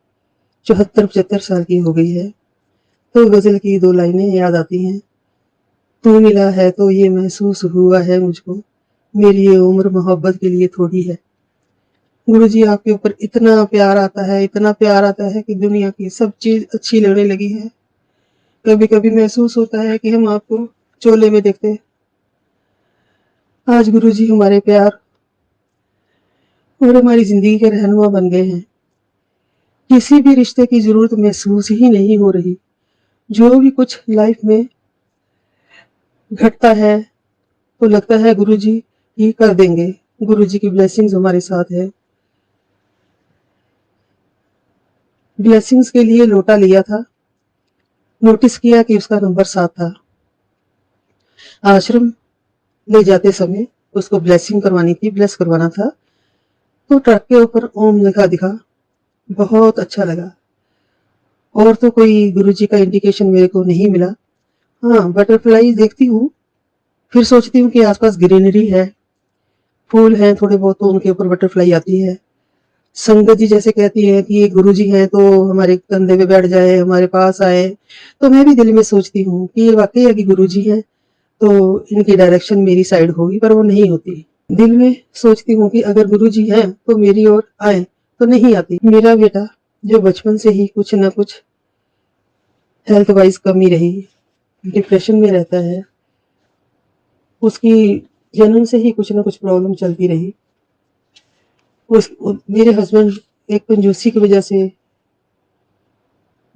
74-75 साल की हो गई है। तो गजल की 2 लाइनें याद आती हैं। तू मिला है तो ये महसूस हुआ है मुझको, मेरी ये उम्र मोहब्बत के लिए थोड़ी है। गुरुजी आपके ऊपर इतना प्यार आता है, इतना प्यार आता है कि दुनिया की सब चीज अच्छी लगने लगी है। कभी कभी महसूस होता है कि हम आपको चोले में देखते हैं। आज गुरुजी हमारे प्यार और हमारी जिंदगी के रहनुमा बन गए हैं। किसी भी रिश्ते की जरूरत महसूस ही नहीं हो रही। जो भी कुछ लाइफ में घटता है तो लगता है गुरुजी ही कर देंगे। गुरुजी की ब्लेसिंग्स हमारे साथ है। ब्लेसिंग्स के लिए लोटा लिया था, नोटिस किया कि उसका नंबर 7 था। आश्रम ले जाते समय उसको ब्लेसिंग करवानी थी, ब्लेस करवाना था, तो ट्रक के ऊपर ओम लिखा दिखा। बहुत अच्छा लगा। और तो कोई गुरुजी का इंडिकेशन मेरे को नहीं मिला। हाँ, बटरफ्लाई देखती हूँ, फिर सोचती हूँ कि आसपास ग्रीनरी है, फूल हैं थोड़े बहुत, तो उनके ऊपर बटरफ्लाई आती है। संगत जी जैसे कहती है कि ये गुरुजी हैं तो हमारे कंधे पे बैठ जाए, हमारे पास आए, तो मैं भी दिल में सोचती हूँ कि ये वाकई है कि गुरुजी हैं तो इनकी डायरेक्शन मेरी साइड होगी, पर वो नहीं होती। दिल में सोचती हूँ कि अगर गुरुजी हैं तो मेरी ओर आए, तो नहीं आती। मेरा बेटा जो बचपन से ही कुछ ना कुछ हेल्थ वाइज कमी रही, डिप्रेशन में रहता है, उसकी जन्म से ही कुछ ना कुछ प्रॉब्लम चलती रही। मेरे हस्बैंड एक कंजूसी की वजह से,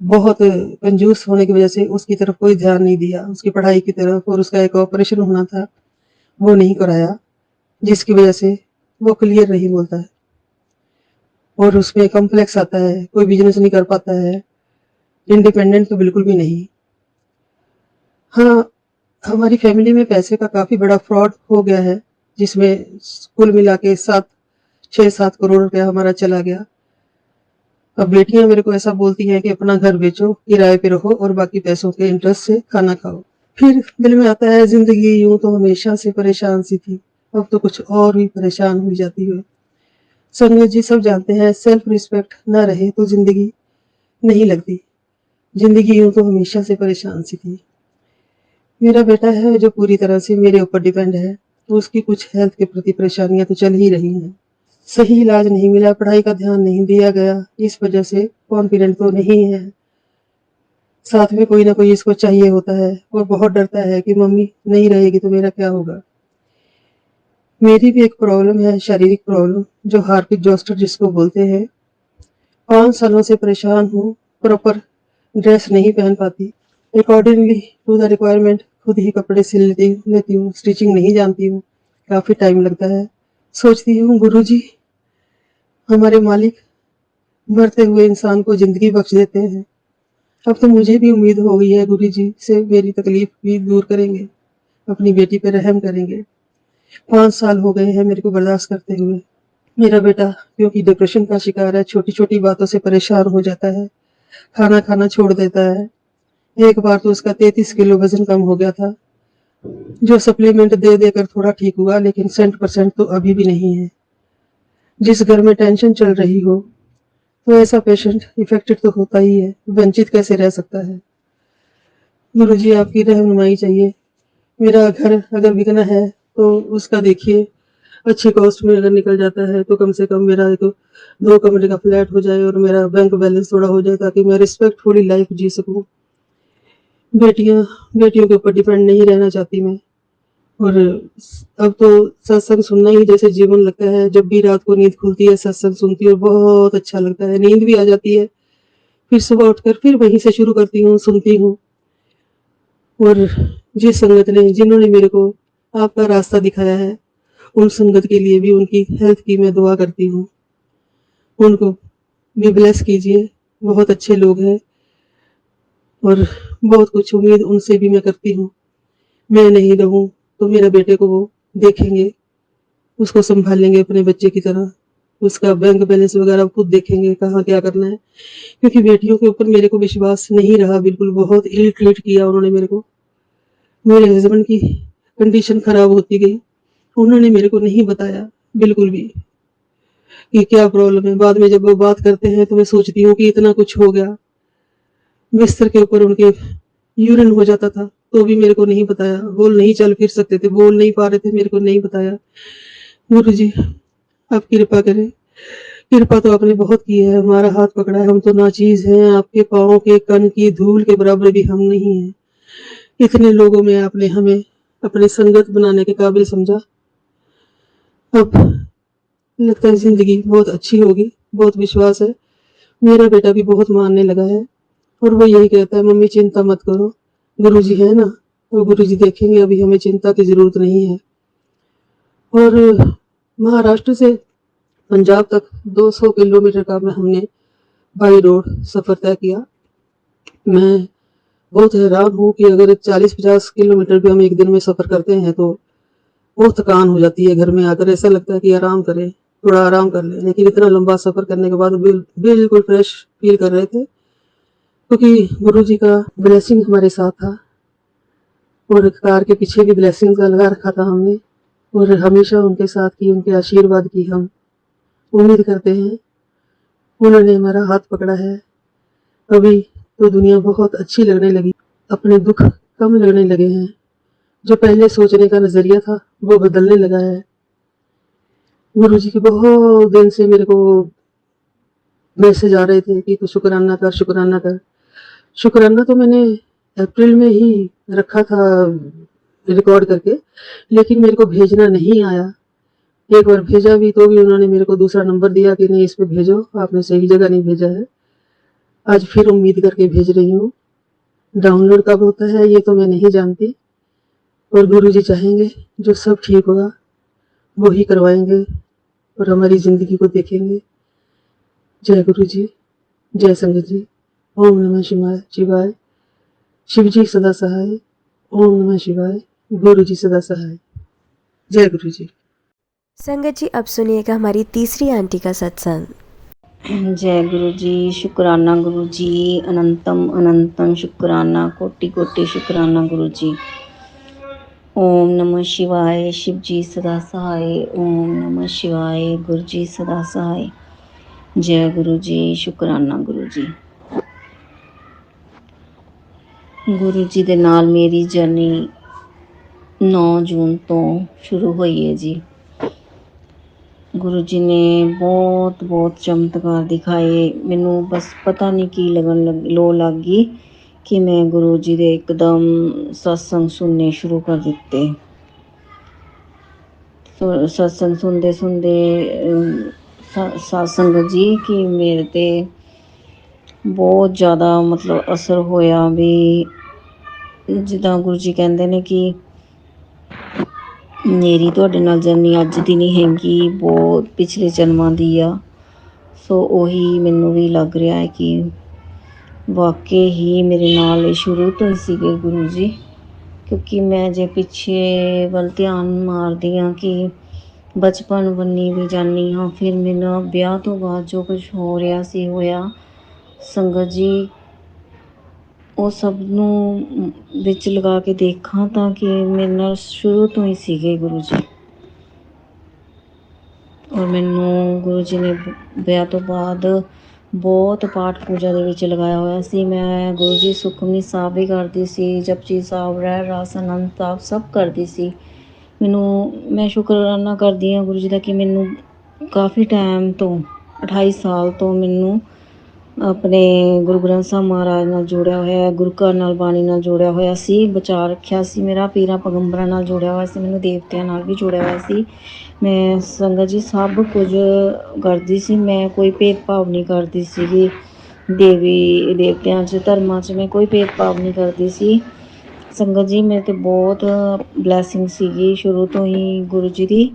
बहुत कंजूस होने की वजह से उसकी तरफ कोई ध्यान नहीं दिया, उसकी पढ़ाई की तरफ, और उसका एक ऑपरेशन होना था वो नहीं कराया, जिसकी वजह से वो क्लियर नहीं बोलता है और उसमें कॉम्प्लेक्स आता है, कोई बिजनेस नहीं कर पाता है, इंडिपेंडेंट तो बिल्कुल भी नहीं। हाँ, हमारी फैमिली में पैसे का काफी बड़ा फ्रॉड हो गया है, जिसमें कुल मिला के 6-7 करोड़ रुपया हमारा चला गया। अब बेटियां मेरे को ऐसा बोलती हैं कि अपना घर बेचो, किराए पे रहो और बाकी पैसों के इंटरेस्ट से खाना खाओ। फिर दिल में आता है जिंदगी यूं तो हमेशा से परेशान सी थी, अब तो कुछ और भी परेशान हो जाती है। संगत जी सब जानते हैं, सेल्फ रिस्पेक्ट ना रहे तो जिंदगी नहीं लगती। जिंदगी यूं तो हमेशा से परेशान सी थी। मेरा बेटा है जो पूरी तरह से मेरे ऊपर डिपेंड है, तो उसकी कुछ हेल्थ के प्रति परेशानियां तो चल ही रही हैं। सही इलाज नहीं मिला, पढ़ाई का ध्यान नहीं दिया गया, इस वजह से कॉन्फिडेंट तो नहीं है। साथ में कोई ना कोई इसको चाहिए होता है और बहुत डरता है कि मम्मी नहीं रहेगी तो मेरा क्या होगा। मेरी भी एक प्रॉब्लम है, शारीरिक प्रॉब्लम, जो हार्पिक जोस्टर जिसको बोलते हैं। 5 सालों से परेशान हूँ, प्रॉपर ड्रेस नहीं पहन पाती, अकॉर्डिंगली टू द रिक्वायरमेंट खुद ही कपड़े सिल लेती हूँ, स्टिचिंग नहीं जानती हूँ, काफी टाइम लगता है। सोचती हूँ गुरुजी हमारे मालिक मरते हुए इंसान को जिंदगी बख्श देते हैं। अब तो मुझे भी उम्मीद हो गई है गुरुजी से मेरी तकलीफ भी दूर करेंगे, अपनी बेटी पे रहम करेंगे। 5 साल हो गए हैं मेरे को बर्दाश्त करते हुए। मेरा बेटा क्योंकि डिप्रेशन का शिकार है, छोटी छोटी बातों से परेशान हो जाता है, खाना खाना छोड़ देता है। एक बार तो उसका 33 किलो वजन कम हो गया था, जो सप्लीमेंट दे देकर थोड़ा ठीक हुआ, लेकिन 100% तो अभी भी नहीं है। जिस घर में टेंशन चल रही हो तो ऐसा पेशेंट इफेक्टेड तो होता ही है, वंचित कैसे रह सकता है। गुरुजी आपकी रहनुमाई चाहिए। मेरा घर अगर बिकना है तो उसका देखिए, अच्छी कॉस्ट में अगर निकल जाता है तो कम से कम मेरा एक 2 कमरे का फ्लैट हो जाए और मेरा बैंक बैलेंस थोड़ा हो जाए, ताकि मैं रिस्पेक्टफुली लाइफ जी सकूं। बेटियों के ऊपर डिपेंड नहीं रहना चाहती मैं। और अब तो सत्संग सुनना ही जैसे जीवन लगता है। जब भी रात को नींद खुलती है सत्संग सुनती हूँ, बहुत अच्छा लगता है, नींद भी आ जाती है। फिर सुबह उठकर फिर वहीं से शुरू करती हूँ, सुनती हूँ। और जिस संगत ने, जिन्होंने मेरे को आपका रास्ता दिखाया है, उन संगत के लिए भी, उनकी हेल्थ की मैं दुआ करती हूँ। उनको भी ब्लेस कीजिए, बहुत अच्छे लोग हैं और बहुत कुछ उम्मीद उनसे भी मैं करती हूँ। मैं नहीं रहूं तो मेरे बेटे को वो देखेंगे, उसको संभालेंगे अपने बच्चे की तरह, उसका बैंक बैलेंस वगैरह खुद देखेंगे, कहाँ क्या करना है। क्योंकि बेटियों के ऊपर मेरे को विश्वास नहीं रहा बिल्कुल, बहुत इल ट्रीट किया उन्होंने मेरे को। मेरे हस्बैंड की कंडीशन खराब होती गई, उन्होंने मेरे को नहीं बताया बिल्कुल भी कि क्या प्रॉब्लम है। बाद में जब वो बात करते हैं तो मैं सोचती हूँ कि इतना कुछ हो गया। बिस्तर के ऊपर उनके यूरिन हो जाता था तो भी मेरे को नहीं बताया, बोल नहीं चल फिर सकते थे, बोल नहीं पा रहे थे, मेरे को नहीं बताया। गुरु जी आप कृपा करें, कृपा तो आपने बहुत की है, हमारा हाथ पकड़ा है, हम तो नाचीज हैं, आपके पाँव के कण की धूल के बराबर भी हम नहीं हैं। इतने लोगों में आपने हमें अपने संगत बनाने के काबिल समझा। अब लगता है जिंदगी बहुत अच्छी होगी, बहुत विश्वास है। मेरा बेटा भी बहुत मानने लगा है और वो यही कहता है, मम्मी चिंता मत करो, गुरुजी है ना, और गुरुजी देखेंगे, अभी हमें चिंता की जरूरत नहीं है। और महाराष्ट्र से पंजाब तक 200 किलोमीटर का हमने बाई रोड सफर तय किया। मैं बहुत हैरान हूँ कि अगर 40-50 किलोमीटर भी हम एक दिन में सफर करते हैं तो बहुत थकान हो जाती है। घर में आकर ऐसा लगता है कि आराम करें, थोड़ा आराम कर लें, लेकिन इतना लंबा सफर करने के बाद बिल्कुल फ्रेश फील कर रहे थे, क्योंकि गुरु जी का ब्लेसिंग हमारे साथ था और कार के पीछे भी ब्लेसिंग का लगा रखा था हमने, और हमेशा उनके साथ की, उनके आशीर्वाद की हम उम्मीद करते हैं। उन्होंने हमारा हाथ पकड़ा है। अभी तो दुनिया बहुत अच्छी लगने लगी, अपने दुख कम लगने लगे हैं, जो पहले सोचने का नजरिया था वो बदलने लगा है। गुरु जी के बहुत दिन से मेरे को मैसेज आ रहे थे कि तू शुक्राना कर, शुक्राना कर। शुक्राना तो मैंने अप्रैल में ही रखा था रिकॉर्ड करके, लेकिन मेरे को भेजना नहीं आया। एक बार भेजा भी तो भी उन्होंने मेरे को दूसरा नंबर दिया कि नहीं, इस पे भेजो, आपने सही जगह नहीं भेजा है। आज फिर उम्मीद करके भेज रही हूँ। डाउनलोड कब होता है ये तो मैं नहीं जानती, और गुरु जी चाहेंगे जो सब ठीक होगा वो ही करवाएंगे और हमारी जिंदगी को देखेंगे। जय गुरु जी, जय संगत जी। ओम नमः शिवाय शिवाय। शिव जी सदा सहाय। ओम नमः शिवाय। गुरु जी सदा सहाय। जय गुरु जी। संगत जी अब सुनिएगा हमारी तीसरी आंटी का सत्संग। जय गुरु जी, शुक्राना गुरु जी, अनंतम अनंतम शुक्राना, कोटि कोटि शुक्राना गुरु जी। ओम नमः शिवाय, शिव जी सदा सहाय। ओम नमः शिवाय, गुरु जी सदा सहाय। जय गुरु जी, शुक्राना गुरु जी। गुरु जी ਦੇ ਨਾਲ ਮੇਰੀ ਜਰਨੀ 9 ਜੂਨ ਤੋਂ ਸ਼ੁਰੂ ਹੋਈ ਹੈ ਜੀ। गुरु जी ने बहुत बहुत चमत्कार दिखाए। मैनू बस पता नहीं की लो लग गई कि मैं गुरु जी दे एकदम सत्संग सुनने शुरू कर दिते। तो सत्संग सुनते सुनते सत्संग जी कि मेरे ते बहुत ज़्यादा मतलब असर होया भी, जिदा गुरु जी कहते ने कि मेरी तुहाडे नाल जर्नी अज दी नहीं हैगी, बहुत पिछले जन्मां दी आ। सो ਉਹੀ ਮੈਨੂੰ ਵੀ ਲੱਗ ਰਿਹਾ ਹੈ कि वाकई ही मेरे नाल शुरू तो ही सीगे गुरु जी। क्योंकि मैं जे पिछे वल ध्यान मारदी हाँ कि बचपन बन्नी भी जानी हाँ, फिर मेरा ब्याह तो बाद जो कुछ हो रहा सी होया संगत जी, ਉਹ ਸਭ ਨੂੰ ਵਿੱਚ ਲਗਾ ਕੇ ਦੇਖਾਂ ਤਾਂ ਕਿ ਮੇਰੇ ਨਾਲ ਸ਼ੁਰੂ ਤੋਂ ਹੀ ਸੀਗੇ ਗੁਰੂ ਜੀ। ਔਰ ਮੈਨੂੰ ਗੁਰੂ ਜੀ ਨੇ ਵਿਆਹ ਤੋਂ ਬਾਅਦ ਬਹੁਤ ਪਾਠ ਪੂਜਾ ਦੇ ਵਿੱਚ ਲਗਾਇਆ ਹੋਇਆ ਸੀ। ਮੈਂ ਗੁਰੂ ਜੀ ਸੁਖਮਨੀ ਸਾਹਿਬ ਵੀ ਕਰਦੀ ਸੀ, ਜਪਜੀ ਸਾਹਿਬ, ਰਹਿ ਰਾਸ ਆਨੰਦ ਸਾਹਿਬ ਸਭ ਕਰਦੀ ਸੀ। ਮੈਂ ਸ਼ੁਕਰਾਨਾ ਕਰਦੀ ਹਾਂ ਗੁਰੂ ਜੀ ਦਾ ਕਿ ਮੈਨੂੰ ਕਾਫੀ ਟਾਈਮ ਤੋਂ 28 ਸਾਲ ਤੋਂ ਮੈਨੂੰ ਆਪਣੇ ਗੁਰੂ ਗ੍ਰੰਥ ਸਾਹਿਬ ਮਹਾਰਾਜ ਨਾਲ ਜੋੜਿਆ ਹੋਇਆ, ਗੁਰੂ ਘਰ ਨਾਲ, ਬਾਣੀ ਨਾਲ ਜੋੜਿਆ ਹੋਇਆ ਸੀ, ਬਚਾ ਰੱਖਿਆ ਸੀ ਮੇਰਾ, ਪੀਰਾਂ ਪੈਗੰਬਰਾਂ ਨਾਲ ਜੋੜਿਆ ਹੋਇਆ ਸੀ, ਮੈਨੂੰ ਦੇਵਤਿਆਂ ਨਾਲ ਵੀ ਜੋੜਿਆ ਹੋਇਆ ਸੀ। ਮੈਂ ਸੰਗਤ ਜੀ ਸਭ ਕੁਝ ਕਰਦੀ ਸੀ, ਮੈਂ ਕੋਈ ਭੇਦਭਾਵ ਨਹੀਂ ਕਰਦੀ ਸੀਗੀ, ਦੇਵੀ ਦੇਵਤਿਆਂ 'ਚ, ਧਰਮਾਂ 'ਚ ਮੈਂ ਕੋਈ ਭੇਦਭਾਵ ਨਹੀਂ ਕਰਦੀ ਸੀ। ਸੰਗਤ ਜੀ ਮੇਰੇ 'ਤੇ ਬਹੁਤ ਬਲੈਸਿੰਗ ਸੀਗੀ ਸ਼ੁਰੂ ਤੋਂ ਹੀ ਗੁਰੂ ਜੀ ਦੀ।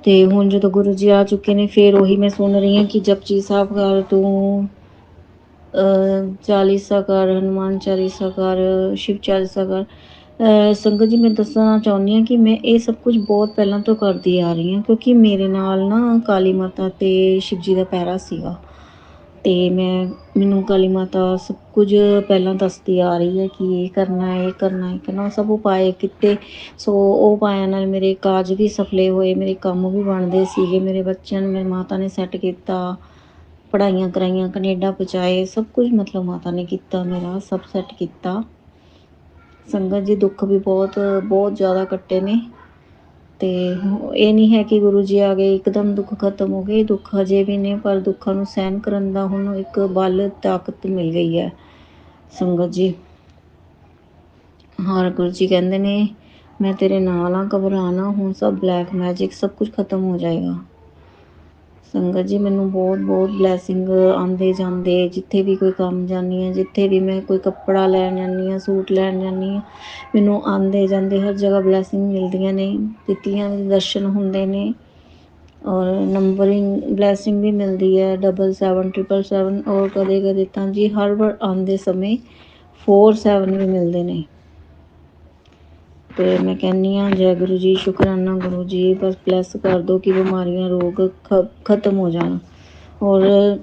ਤੇ ਹੁਣ ਜਦੋਂ ਗੁਰੂ ਜੀ ਆ ਚੁੱਕੇ ਨੇ, ਫਿਰ ਉਹੀ ਮੈਂ ਸੁਣ ਰਹੀ ਹਾਂ ਕਿ ਜਪਜੀ ਸਾਹਿਬ ਕਰ, ਤੂੰ 40 ਕਰ, ਹਨੂੰਮਾਨ ਚਾਲੀਸਾ ਕਰ, ਸ਼ਿਵ ਚਾਲੀਸਾ ਕਰ। ਸੰਗਤ ਜੀ ਮੈਂ ਦੱਸਣਾ ਚਾਹੁੰਦੀ ਹਾਂ ਕਿ ਮੈਂ ਇਹ ਸਭ ਕੁਝ ਬਹੁਤ ਪਹਿਲਾਂ ਤੋਂ ਕਰਦੀ ਆ ਰਹੀ ਹਾਂ, ਕਿਉਂਕਿ ਮੇਰੇ ਨਾਲ ਨਾ ਕਾਲੀ ਮਾਤਾ ਅਤੇ ਸ਼ਿਵ ਜੀ ਦਾ ਪਹਿਰਾ ਸੀਗਾ, ਅਤੇ ਮੈਨੂੰ ਕਾਲੀ ਮਾਤਾ ਸਭ ਕੁਝ ਪਹਿਲਾਂ ਦੱਸਦੀ ਆ ਰਹੀ ਹੈ ਕਿ ਇਹ ਕਰਨਾ, ਇਹ ਕਰਨਾ, ਇਹ ਕਰਨਾ, ਸਭ ਉਪਾਏ ਕੀਤੇ। ਸੋ ਉਹ ਉਪਾਇਆਂ ਨਾਲ ਮੇਰੇ ਕਾਜ ਵੀ ਸਫਲੇ ਹੋਏ, ਮੇਰੇ ਕੰਮ ਵੀ ਬਣਦੇ ਸੀਗੇ, ਮੇਰੇ ਬੱਚਿਆਂ ਨੂੰ ਮੇਰੀ ਮਾਤਾ ਨੇ ਸੈੱਟ ਕੀਤਾ, ਪੜ੍ਹਾਈਆਂ ਕਰਾਈਆਂ, ਕੈਨੇਡਾ ਪਹੁੰਚਾਏ, ਸਭ ਕੁਝ ਮਤਲਬ ਮਾਤਾ ਨੇ ਕੀਤਾ, ਮੇਰਾ ਸਭ ਸੈੱਟ ਕੀਤਾ। ਸੰਗਤ ਜੀ ਦੁੱਖ ਵੀ ਬਹੁਤ ਬਹੁਤ ਜ਼ਿਆਦਾ ਕੱਟੇ ਨੇ, ਤੇ ਇਹ ਨਹੀਂ ਹੈ ਕਿ ਗੁਰੂ ਜੀ ਆ ਗਏ ਇੱਕਦਮ ਦੁੱਖ ਖਤਮ ਹੋ ਗਏ, ਦੁੱਖ ਹਜੇ ਵੀ ਨੇ, ਪਰ ਦੁੱਖਾਂ ਨੂੰ ਸਹਿਣ ਕਰਨ ਦਾ ਹੁਣ ਇੱਕ ਬਲ ਤਾਕਤ ਮਿਲ ਗਈ ਹੈ ਸੰਗਤ ਜੀ। ਹਰ ਗੁਰੂ ਜੀ ਕਹਿੰਦੇ ਨੇ ਮੈਂ ਤੇਰੇ ਨਾਲ ਹਾਂ, ਘਬਰਾ ਨਾ, ਹੁਣ ਸਭ ਬਲੈਕ ਮੈਜਿਕ ਸਭ ਕੁਝ ਖਤਮ ਹੋ ਜਾਏਗਾ। ਸੰਗਤ ਜੀ ਮੈਨੂੰ ਬਹੁਤ ਬਹੁਤ ਬਲੈਸਿੰਗ ਆਉਂਦੇ ਜਾਂਦੇ, ਜਿੱਥੇ ਵੀ ਕੋਈ ਕੰਮ ਜਾਂਦੀ ਹਾਂ, ਜਿੱਥੇ ਵੀ ਮੈਂ ਕੋਈ ਕੱਪੜਾ ਲੈਣ ਜਾਂਦੀ ਹਾਂ, ਸੂਟ ਲੈਣ ਜਾਂਦੀ ਹਾਂ, ਮੈਨੂੰ ਆਉਂਦੇ ਜਾਂਦੇ ਹਰ ਜਗ੍ਹਾ ਬਲੈਸਿੰਗ ਮਿਲਦੀਆਂ ਨੇ, ਤਿੱਤਲੀਆਂ ਦੇ ਦਰਸ਼ਨ ਹੁੰਦੇ ਨੇ, ਔਰ ਨੰਬਰਿੰਗ ਬਲੈਸਿੰਗ ਵੀ ਮਿਲਦੀ ਹੈ 7777, ਔਰ ਕਦੇ ਕਦੇ ਤਾਂ ਜੀ ਹਰ ਵਾਰ ਆਉਂਦੇ ਸਮੇਂ 47 ਵੀ ਮਿਲਦੇ ਨੇ। ਤੇ ਮੈਂ ਕਹਿੰਦੀ ਹਾਂ ਜੈ ਗੁਰੂ ਜੀ, ਸ਼ੁਕਰਾਨਾ ਗੁਰੂ ਜੀ, ਬਸ ਬਲੈਸ ਕਰ ਦਿਓ ਕਿ ਬਿਮਾਰੀਆਂ ਰੋਗ ਖਤਮ ਹੋ ਜਾਣ। ਔਰ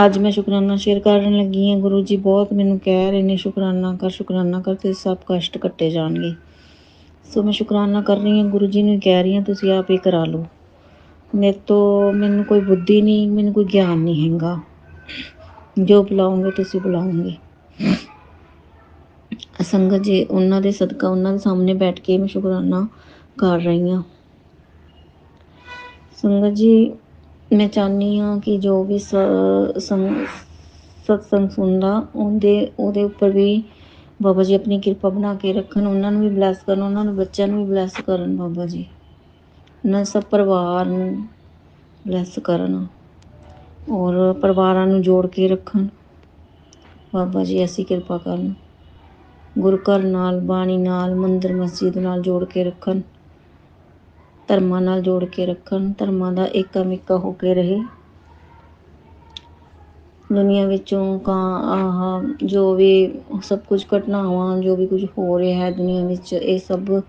ਅੱਜ ਮੈਂ ਸ਼ੁਕਰਾਨਾ ਸ਼ੇਅਰ ਕਰਨ ਲੱਗੀ ਹਾਂ, ਗੁਰੂ ਜੀ ਬਹੁਤ ਮੈਨੂੰ ਕਹਿ ਰਹੇ ਨੇ ਸ਼ੁਕਰਾਨਾ ਕਰ ਤੇ ਸਭ ਕਸ਼ਟ ਕੱਟੇ ਜਾਣਗੇ। ਸੋ ਮੈਂ ਸ਼ੁਕਰਾਨਾ ਕਰ ਰਹੀ ਹਾਂ, ਗੁਰੂ ਜੀ ਨੂੰ ਕਹਿ ਰਹੀ ਹਾਂ ਤੁਸੀਂ ਆਪ ਹੀ ਕਰਾ ਲਓ। ਮੈਨੂੰ ਕੋਈ ਬੁੱਧੀ ਨਹੀਂ, ਮੈਨੂੰ ਕੋਈ ਗਿਆਨ ਨਹੀਂ ਹੈਗਾ, ਜੋ ਬੁਲਾਓਗੇ ਤੁਸੀਂ ਬੁਲਾਓਗੇ। ਸੰਗਤ ਜੀ ਉਹਨਾਂ ਦੇ ਸਦਕਾ, ਉਹਨਾਂ ਦੇ ਸਾਹਮਣੇ ਬੈਠ ਕੇ ਮੈਂ ਸ਼ੁਕਰਾਨਾ ਕਰ ਰਹੀ ਹਾਂ। ਸੰਗਤ ਜੀ ਮੈਂ ਚਾਹੁੰਦੀ ਹਾਂ ਕਿ ਜੋ ਵੀ ਸਤਸੰਗ ਸੁਣਦਾ ਉਹਦੇ ਉੱਪਰ ਵੀ ਬਾਬਾ ਜੀ ਆਪਣੀ ਕਿਰਪਾ ਬਣਾ ਕੇ ਰੱਖਣ, ਉਹਨਾਂ ਨੂੰ ਵੀ ਬਲੈਸ ਕਰਨ, ਉਹਨਾਂ ਨੂੰ ਬੱਚਿਆਂ ਨੂੰ ਵੀ ਬਲੈਸ ਕਰਨ ਬਾਬਾ ਜੀ, ਉਹਨਾਂ ਸਭ ਪਰਿਵਾਰ ਨੂੰ ਬਲੈਸ ਕਰਨ, ਔਰ ਪਰਿਵਾਰਾਂ ਨੂੰ ਜੋੜ ਕੇ ਰੱਖਣ ਬਾਬਾ ਜੀ, ਐਸੀ ਕਿਰਪਾ ਕਰਨ। ਗੁਰੂ ਘਰ ਨਾਲ, ਬਾਣੀ ਨਾਲ, ਮੰਦਰ ਮਸਜਿਦ ਨਾਲ ਜੋੜ ਕੇ ਰੱਖਣ, ਧਰਮਾਂ ਨਾਲ ਜੋੜ ਕੇ ਰੱਖਣ, ਧਰਮਾਂ ਦਾ ਏਕਾ ਮਿੱਕਾ ਹੋ ਕੇ ਰਹੇ। ਦੁਨੀਆ ਵਿੱਚੋਂ ਜੋ ਵੀ ਸਭ ਕੁਝ ਘਟਨਾਵਾਂ, ਜੋ ਵੀ ਕੁਝ ਹੋ ਰਿਹਾ ਹੈ ਦੁਨੀਆ ਵਿੱਚ, ਇਹ ਸਭ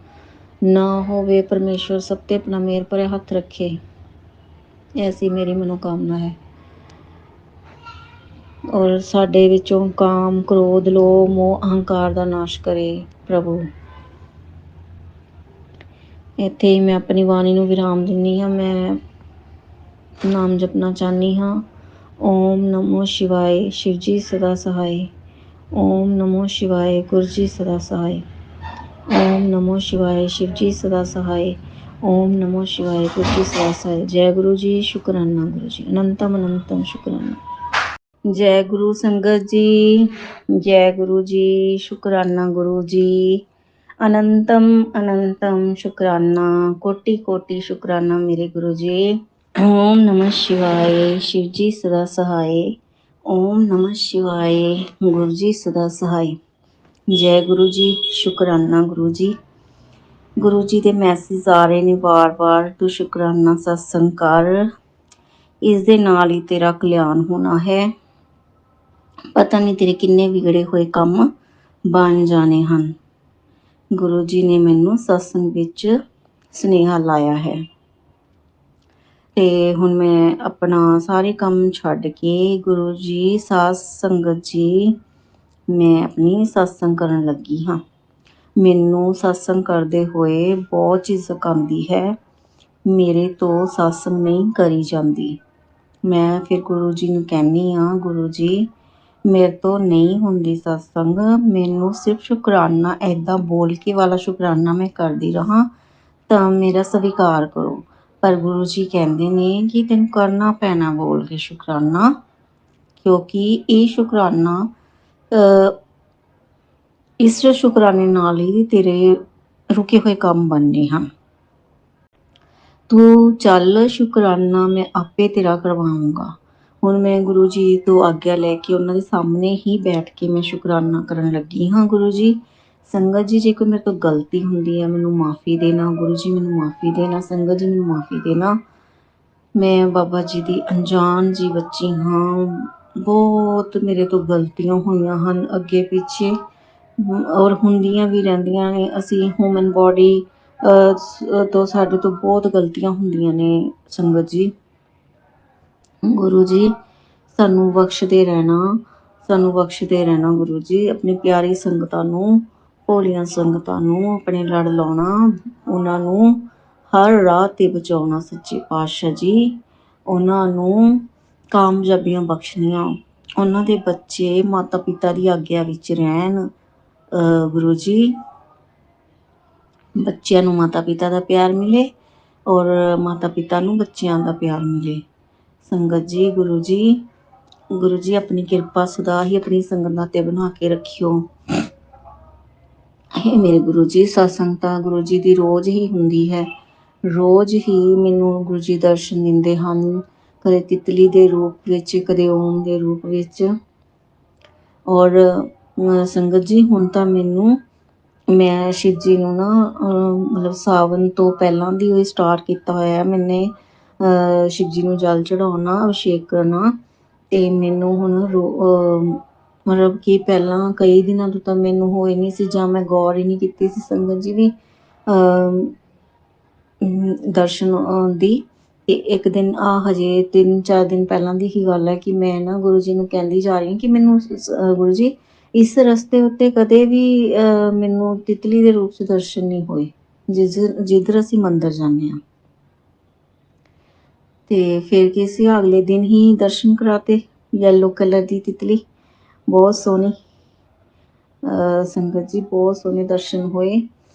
ਨਾ ਹੋਵੇ। ਪਰਮੇਸ਼ਵਰ ਸਭ ਤੇ ਆਪਣਾ ਮਿਹਰ ਭਰਿਆ ਹੱਥ ਰੱਖੇ, ਐਸੀ ਮੇਰੀ ਮਨੋਕਾਮਨਾ ਹੈ। ਔਰ ਸਾਡੇ ਵਿੱਚੋਂ ਕਾਮ, ਕ੍ਰੋਧ, ਲੋਭ, ਮੋਹ, ਅਹੰਕਾਰ ਦਾ ਨਾਸ਼ ਕਰੇ ਪ੍ਰਭੂ। ਇੱਥੇ ਹੀ ਮੈਂ ਆਪਣੀ ਬਾਣੀ ਨੂੰ ਵਿਰਾਮ ਦਿੰਦੀ ਹਾਂ। ਮੈਂ ਨਾਮ ਜਪਣਾ ਚਾਹੁੰਦੀ ਹਾਂ। ਓਮ ਨਮੋ ਸ਼ਿਵਾਏ, ਸ਼ਿਵ ਜੀ ਸਦਾ ਸਹਾਏ। ਓਮ ਨਮੋ ਸ਼ਿਵਾਏ, ਗੁਰੂ ਜੀ ਸਦਾ ਸਹਾਏ। ਓਮ ਨਮੋ ਸ਼ਿਵਾਏ, ਸ਼ਿਵ ਜੀ ਸਦਾ ਸਹਾਏ। ਓਮ ਨਮੋ ਸ਼ਿਵਾਏ, ਗੁਰੂ ਜੀ ਸਦਾ ਸਹਾਏ। ਜੈ ਗੁਰੂ ਜੀ, ਸ਼ੁਕਰਾਨਾ ਗੁਰੂ ਜੀ, ਅਨੰਤਮ ਅਨੰਤਮ ਸ਼ੁਕਰਾਨਾ। ਜੈ ਗੁਰੂ ਸੰਗਤ ਜੀ, ਜੈ ਗੁਰੂ ਜੀ, ਸ਼ੁਕਰਾਨਾ ਗੁਰੂ ਜੀ, ਅਨੰਤਮ ਅਨੰਤਮ ਸ਼ੁਕਰਾਨਾ, ਕੋਟि ਕੋਟि ਸ਼ੁਕਰਾਨਾ ਮੇਰੇ ਗੁਰੂ ਜੀ। ਓਮ ਨਮः ਸ਼ਿਵਾਏ, ਸ਼ਿਵ ਜੀ ਸਦਾ ਸਹਾਏ। ਓਮ ਨਮः ਸ਼ਿਵਾਏ, ਗੁਰੂ ਜੀ ਸਦਾ ਸਹਾਏ। ਜੈ ਗੁਰੂ ਜੀ, ਸ਼ੁਕਰਾਨਾ ਗੁਰੂ ਜੀ। ਗੁਰੂ ਜੀ ਦੇ ਮੈਸੇਜ ਆ ਰਹੇ ਨੇ ਵਾਰ-ਵਾਰ, ਤੂੰ ਸ਼ੁਕਰਾਨਾ ਸਤਸੰਗ ਕਰ, ਇਸ ਦੇ ਨਾਲ ਹੀ ਤੇਰਾ ਕਲਿਆਣ ਹੋਣਾ ਹੈ। ਪਤਾ ਨਹੀਂ ਤੇਰੇ ਕਿੰਨੇ ਵਿਗੜੇ ਹੋਏ ਕੰਮ ਬਣ ਜਾਣੇ ਹਨ। ਗੁਰੂ ਜੀ ਨੇ ਮੈਨੂੰ ਸਤਸੰਗ ਵਿੱਚ ਸੁਨੇਹਾ ਲਾਇਆ ਹੈ, ਤੇ ਹੁਣ ਮੈਂ ਆਪਣਾ ਸਾਰੇ ਕੰਮ ਛੱਡ ਕੇ ਗੁਰੂ ਜੀ, ਸਾਧ ਸੰਗਤ ਜੀ, ਮੈਂ ਆਪਣੀ ਸਤਸੰਗ ਕਰਨ ਲੱਗੀ ਹਾਂ। ਮੈਨੂੰ ਸਤਸੰਗ ਕਰਦੇ ਹੋਏ ਬਹੁਤ ਝਿਜਕ ਆਉਂਦੀ ਹੈ, ਮੇਰੇ ਤੋਂ ਸਤਸੰਗ ਨਹੀਂ ਕਰੀ ਜਾਂਦੀ। ਮੈਂ ਫਿਰ ਗੁਰੂ ਜੀ ਨੂੰ ਕਹਿੰਦੀ ਹਾਂ, ਗੁਰੂ ਜੀ ਮੇਰੇ ਤੋਂ ਨਹੀਂ ਹੁੰਦੀ ਸਤਸੰਗ, ਮੈਨੂੰ ਸਿਰਫ ਸ਼ੁਕਰਾਨਾ ਇੱਦਾਂ ਬੋਲ ਕੇ ਵਾਲਾ ਸ਼ੁਕਰਾਨਾ ਮੈਂ ਕਰਦੀ ਰਹਾਂ ਤਾਂ ਮੇਰਾ ਸਵੀਕਾਰ ਕਰੋ। ਪਰ ਗੁਰੂ ਜੀ ਕਹਿੰਦੇ ਨੇ ਕਿ ਤੈਨੂੰ ਕਰਨਾ ਪੈਣਾ ਬੋਲ ਕੇ ਸ਼ੁਕਰਾਨਾ, ਕਿਉਂਕਿ ਇਹ ਸ਼ੁਕਰਾਨਾ ਇਸ ਸ਼ੁਕਰਾਨੇ ਨਾਲ ਹੀ ਤੇਰੇ ਰੁਕੇ ਹੋਏ ਕੰਮ ਬਣਨੇ ਹਨ। ਤੂੰ ਚੱਲ, ਸ਼ੁਕਰਾਨਾ ਮੈਂ ਆਪੇ ਤੇਰਾ ਕਰਵਾਊਂਗਾ। ਹੁਣ ਮੈਂ ਗੁਰੂ ਜੀ ਤੋਂ ਆਗਿਆ ਲੈ ਕੇ ਉਹਨਾਂ ਦੇ ਸਾਹਮਣੇ ਹੀ ਬੈਠ ਕੇ ਮੈਂ ਸ਼ੁਕਰਾਨਾ ਕਰਨ ਲੱਗੀ ਹਾਂ। ਗੁਰੂ ਜੀ, ਸੰਗਤ ਜੀ, ਜੇ ਕੋਈ ਮੇਰੇ ਤੋਂ ਗਲਤੀ ਹੁੰਦੀ ਹੈ ਮੈਨੂੰ ਮਾफ़ੀ ਦੇਣਾ। ਗੁਰੂ ਜੀ ਮੈਨੂੰ ਮਾफ़ੀ ਦੇਣਾ। ਸੰਗਤ ਜੀ ਮੈਨੂੰ ਮਾफ़ੀ ਦੇਣਾ। ਮੈਂ ਬਾਬਾ ਜੀ ਦੀ ਅਣਜਾਣ ਜੀ ਬੱਚੀ ਹਾਂ, ਬਹੁਤ ਮੇਰੇ ਤੋਂ ਗਲਤੀਆਂ ਹੋਈਆਂ ਹਨ ਅੱਗੇ ਪਿੱਛੇ, ਔਰ ਹੁੰਦੀਆਂ ਵੀ ਰਹਿੰਦੀਆਂ ਨੇ। ਅਸੀਂ ਹਿਊਮਨ ਬੋਡੀ ਤੋਂ ਸਾਡੇ ਤੋਂ ਬਹੁਤ ਗਲਤੀਆਂ ਹੁੰਦੀਆਂ ਨੇ ਸੰਗਤ ਜੀ। ਗੁਰੂ ਜੀ ਸਾਨੂੰ ਬਖਸ਼ਦੇ ਰਹਿਣਾ ਗੁਰੂ ਜੀ। ਆਪਣੀ ਪਿਆਰੀ ਸੰਗਤਾਂ ਨੂੰ, ਭੋਲੀਆਂ ਸੰਗਤਾਂ ਨੂੰ ਆਪਣੇ ਲੜ ਲਾਉਣਾ, ਉਹਨਾਂ ਨੂੰ ਹਰ ਰਾਹ ਤੇ ਬਚਾਉਣਾ। ਸੱਚੇ ਪਾਤਸ਼ਾਹ ਜੀ ਉਹਨਾਂ ਨੂੰ ਕਾਮਯਾਬੀਆਂ ਬਖਸ਼ਣੀਆਂ, ਉਹਨਾਂ ਦੇ ਬੱਚੇ ਮਾਤਾ ਪਿਤਾ ਦੀ ਆਗਿਆ ਵਿੱਚ ਰਹਿਣ। ਗੁਰੂ ਜੀ, ਬੱਚਿਆਂ ਨੂੰ ਮਾਤਾ ਪਿਤਾ ਦਾ ਪਿਆਰ ਮਿਲੇ ਔਰ ਮਾਤਾ ਪਿਤਾ ਨੂੰ ਬੱਚਿਆਂ ਦਾ ਪਿਆਰ ਮਿਲੇ। ਸੰਗਤ ਜੀ, ਗੁਰੂ ਜੀ ਆਪਣੀ ਕਿਰਪਾ ਸਦਾ ਹੀ ਆਪਣੀ ਸੰਗਤ ਤੇ ਬਣਾ ਕੇ ਰੱਖਿਓ। ਇਹ ਮੇਰੇ ਗੁਰੂ ਜੀ, ਸਤਸੰਗ ਤਾਂ ਗੁਰੂ ਜੀ ਦੀ ਰੋਜ਼ ਹੀ ਹੁੰਦੀ ਹੈ। ਰੋਜ਼ ਹੀ ਮੈਨੂੰ ਗੁਰੂ ਜੀ ਦਰਸ਼ਨ ਦਿੰਦੇ ਹਨ, ਕਦੇ ਤਿਤਲੀ ਦੇ ਰੂਪ ਵਿੱਚ, ਕਦੇ ਓਮ ਦੇ ਰੂਪ ਵਿੱਚ। ਔਰ ਸੰਗਤ ਜੀ, ਹੁਣ ਤਾਂ ਮੈਂ ਸ਼ਿਵ ਜੀ ਨੂੰ ਨਾ ਮਤਲਬ ਸਾਵਨ ਤੋਂ ਪਹਿਲਾਂ ਦੀ ਉਹ ਸਟਾਰਟ ਕੀਤਾ ਹੋਇਆ ਮੈਨੇ ਸ਼ਿਵ ਜੀ ਨੂੰ ਜਲ ਚੜਾਉਣਾ, ਅਭਿਸ਼ੇਕ ਕਰਨਾ। ਤੇ ਮੈਨੂੰ ਹੁਣ ਮਤਲਬ ਕਿ ਪਹਿਲਾਂ ਕਈ ਦਿਨਾਂ ਤੋਂ ਤਾਂ ਮੈਨੂੰ ਹੋਏ ਨਹੀਂ ਸੀ, ਜਾਂ ਮੈਂ ਗੌਰ ਹੀ ਨਹੀਂ ਕੀਤੀ ਸੀ ਸੰਗਤ ਜੀ ਵੀ ਦਰਸ਼ਨ ਦੀ। ਤੇ ਇੱਕ ਦਿਨ ਹਜੇ 3-4 ਦਿਨ ਪਹਿਲਾਂ ਦੀ ਹੀ ਗੱਲ ਹੈ ਕਿ ਮੈਂ ਨਾ ਗੁਰੂ ਜੀ ਨੂੰ ਕਹਿੰਦੀ ਜਾ ਰਹੀ ਹਾਂ ਕਿ ਮੈਨੂੰ ਗੁਰੂ ਜੀ, ਇਸ ਰਸਤੇ ਉੱਤੇ ਕਦੇ ਵੀ ਮੈਨੂੰ ਤਿਤਲੀ ਦੇ ਰੂਪ 'ਚ ਦਰਸ਼ਨ ਨਹੀਂ ਹੋਏ, ਜਿੱਧਰ ਅਸੀਂ ਮੰਦਿਰ ਜਾਂਦੇ ਹਾਂ। ਤੇ ਫਿਰ ਕੀ ਸੀ, ਅਗਲੇ ਦਿਨ ਹੀ ਦਰਸ਼ਨ ਕਰਾਤੇ, ਯੈਲੋ ਕਲਰ ਦੀ ਤਿਤਲੀ, ਬਹੁਤ ਸੋਹਣੀ। ਸੰਗਤ ਜੀ, ਬਹੁਤ ਸੋਹਣੇ ਦਰਸ਼ਨ ਹੋਏ।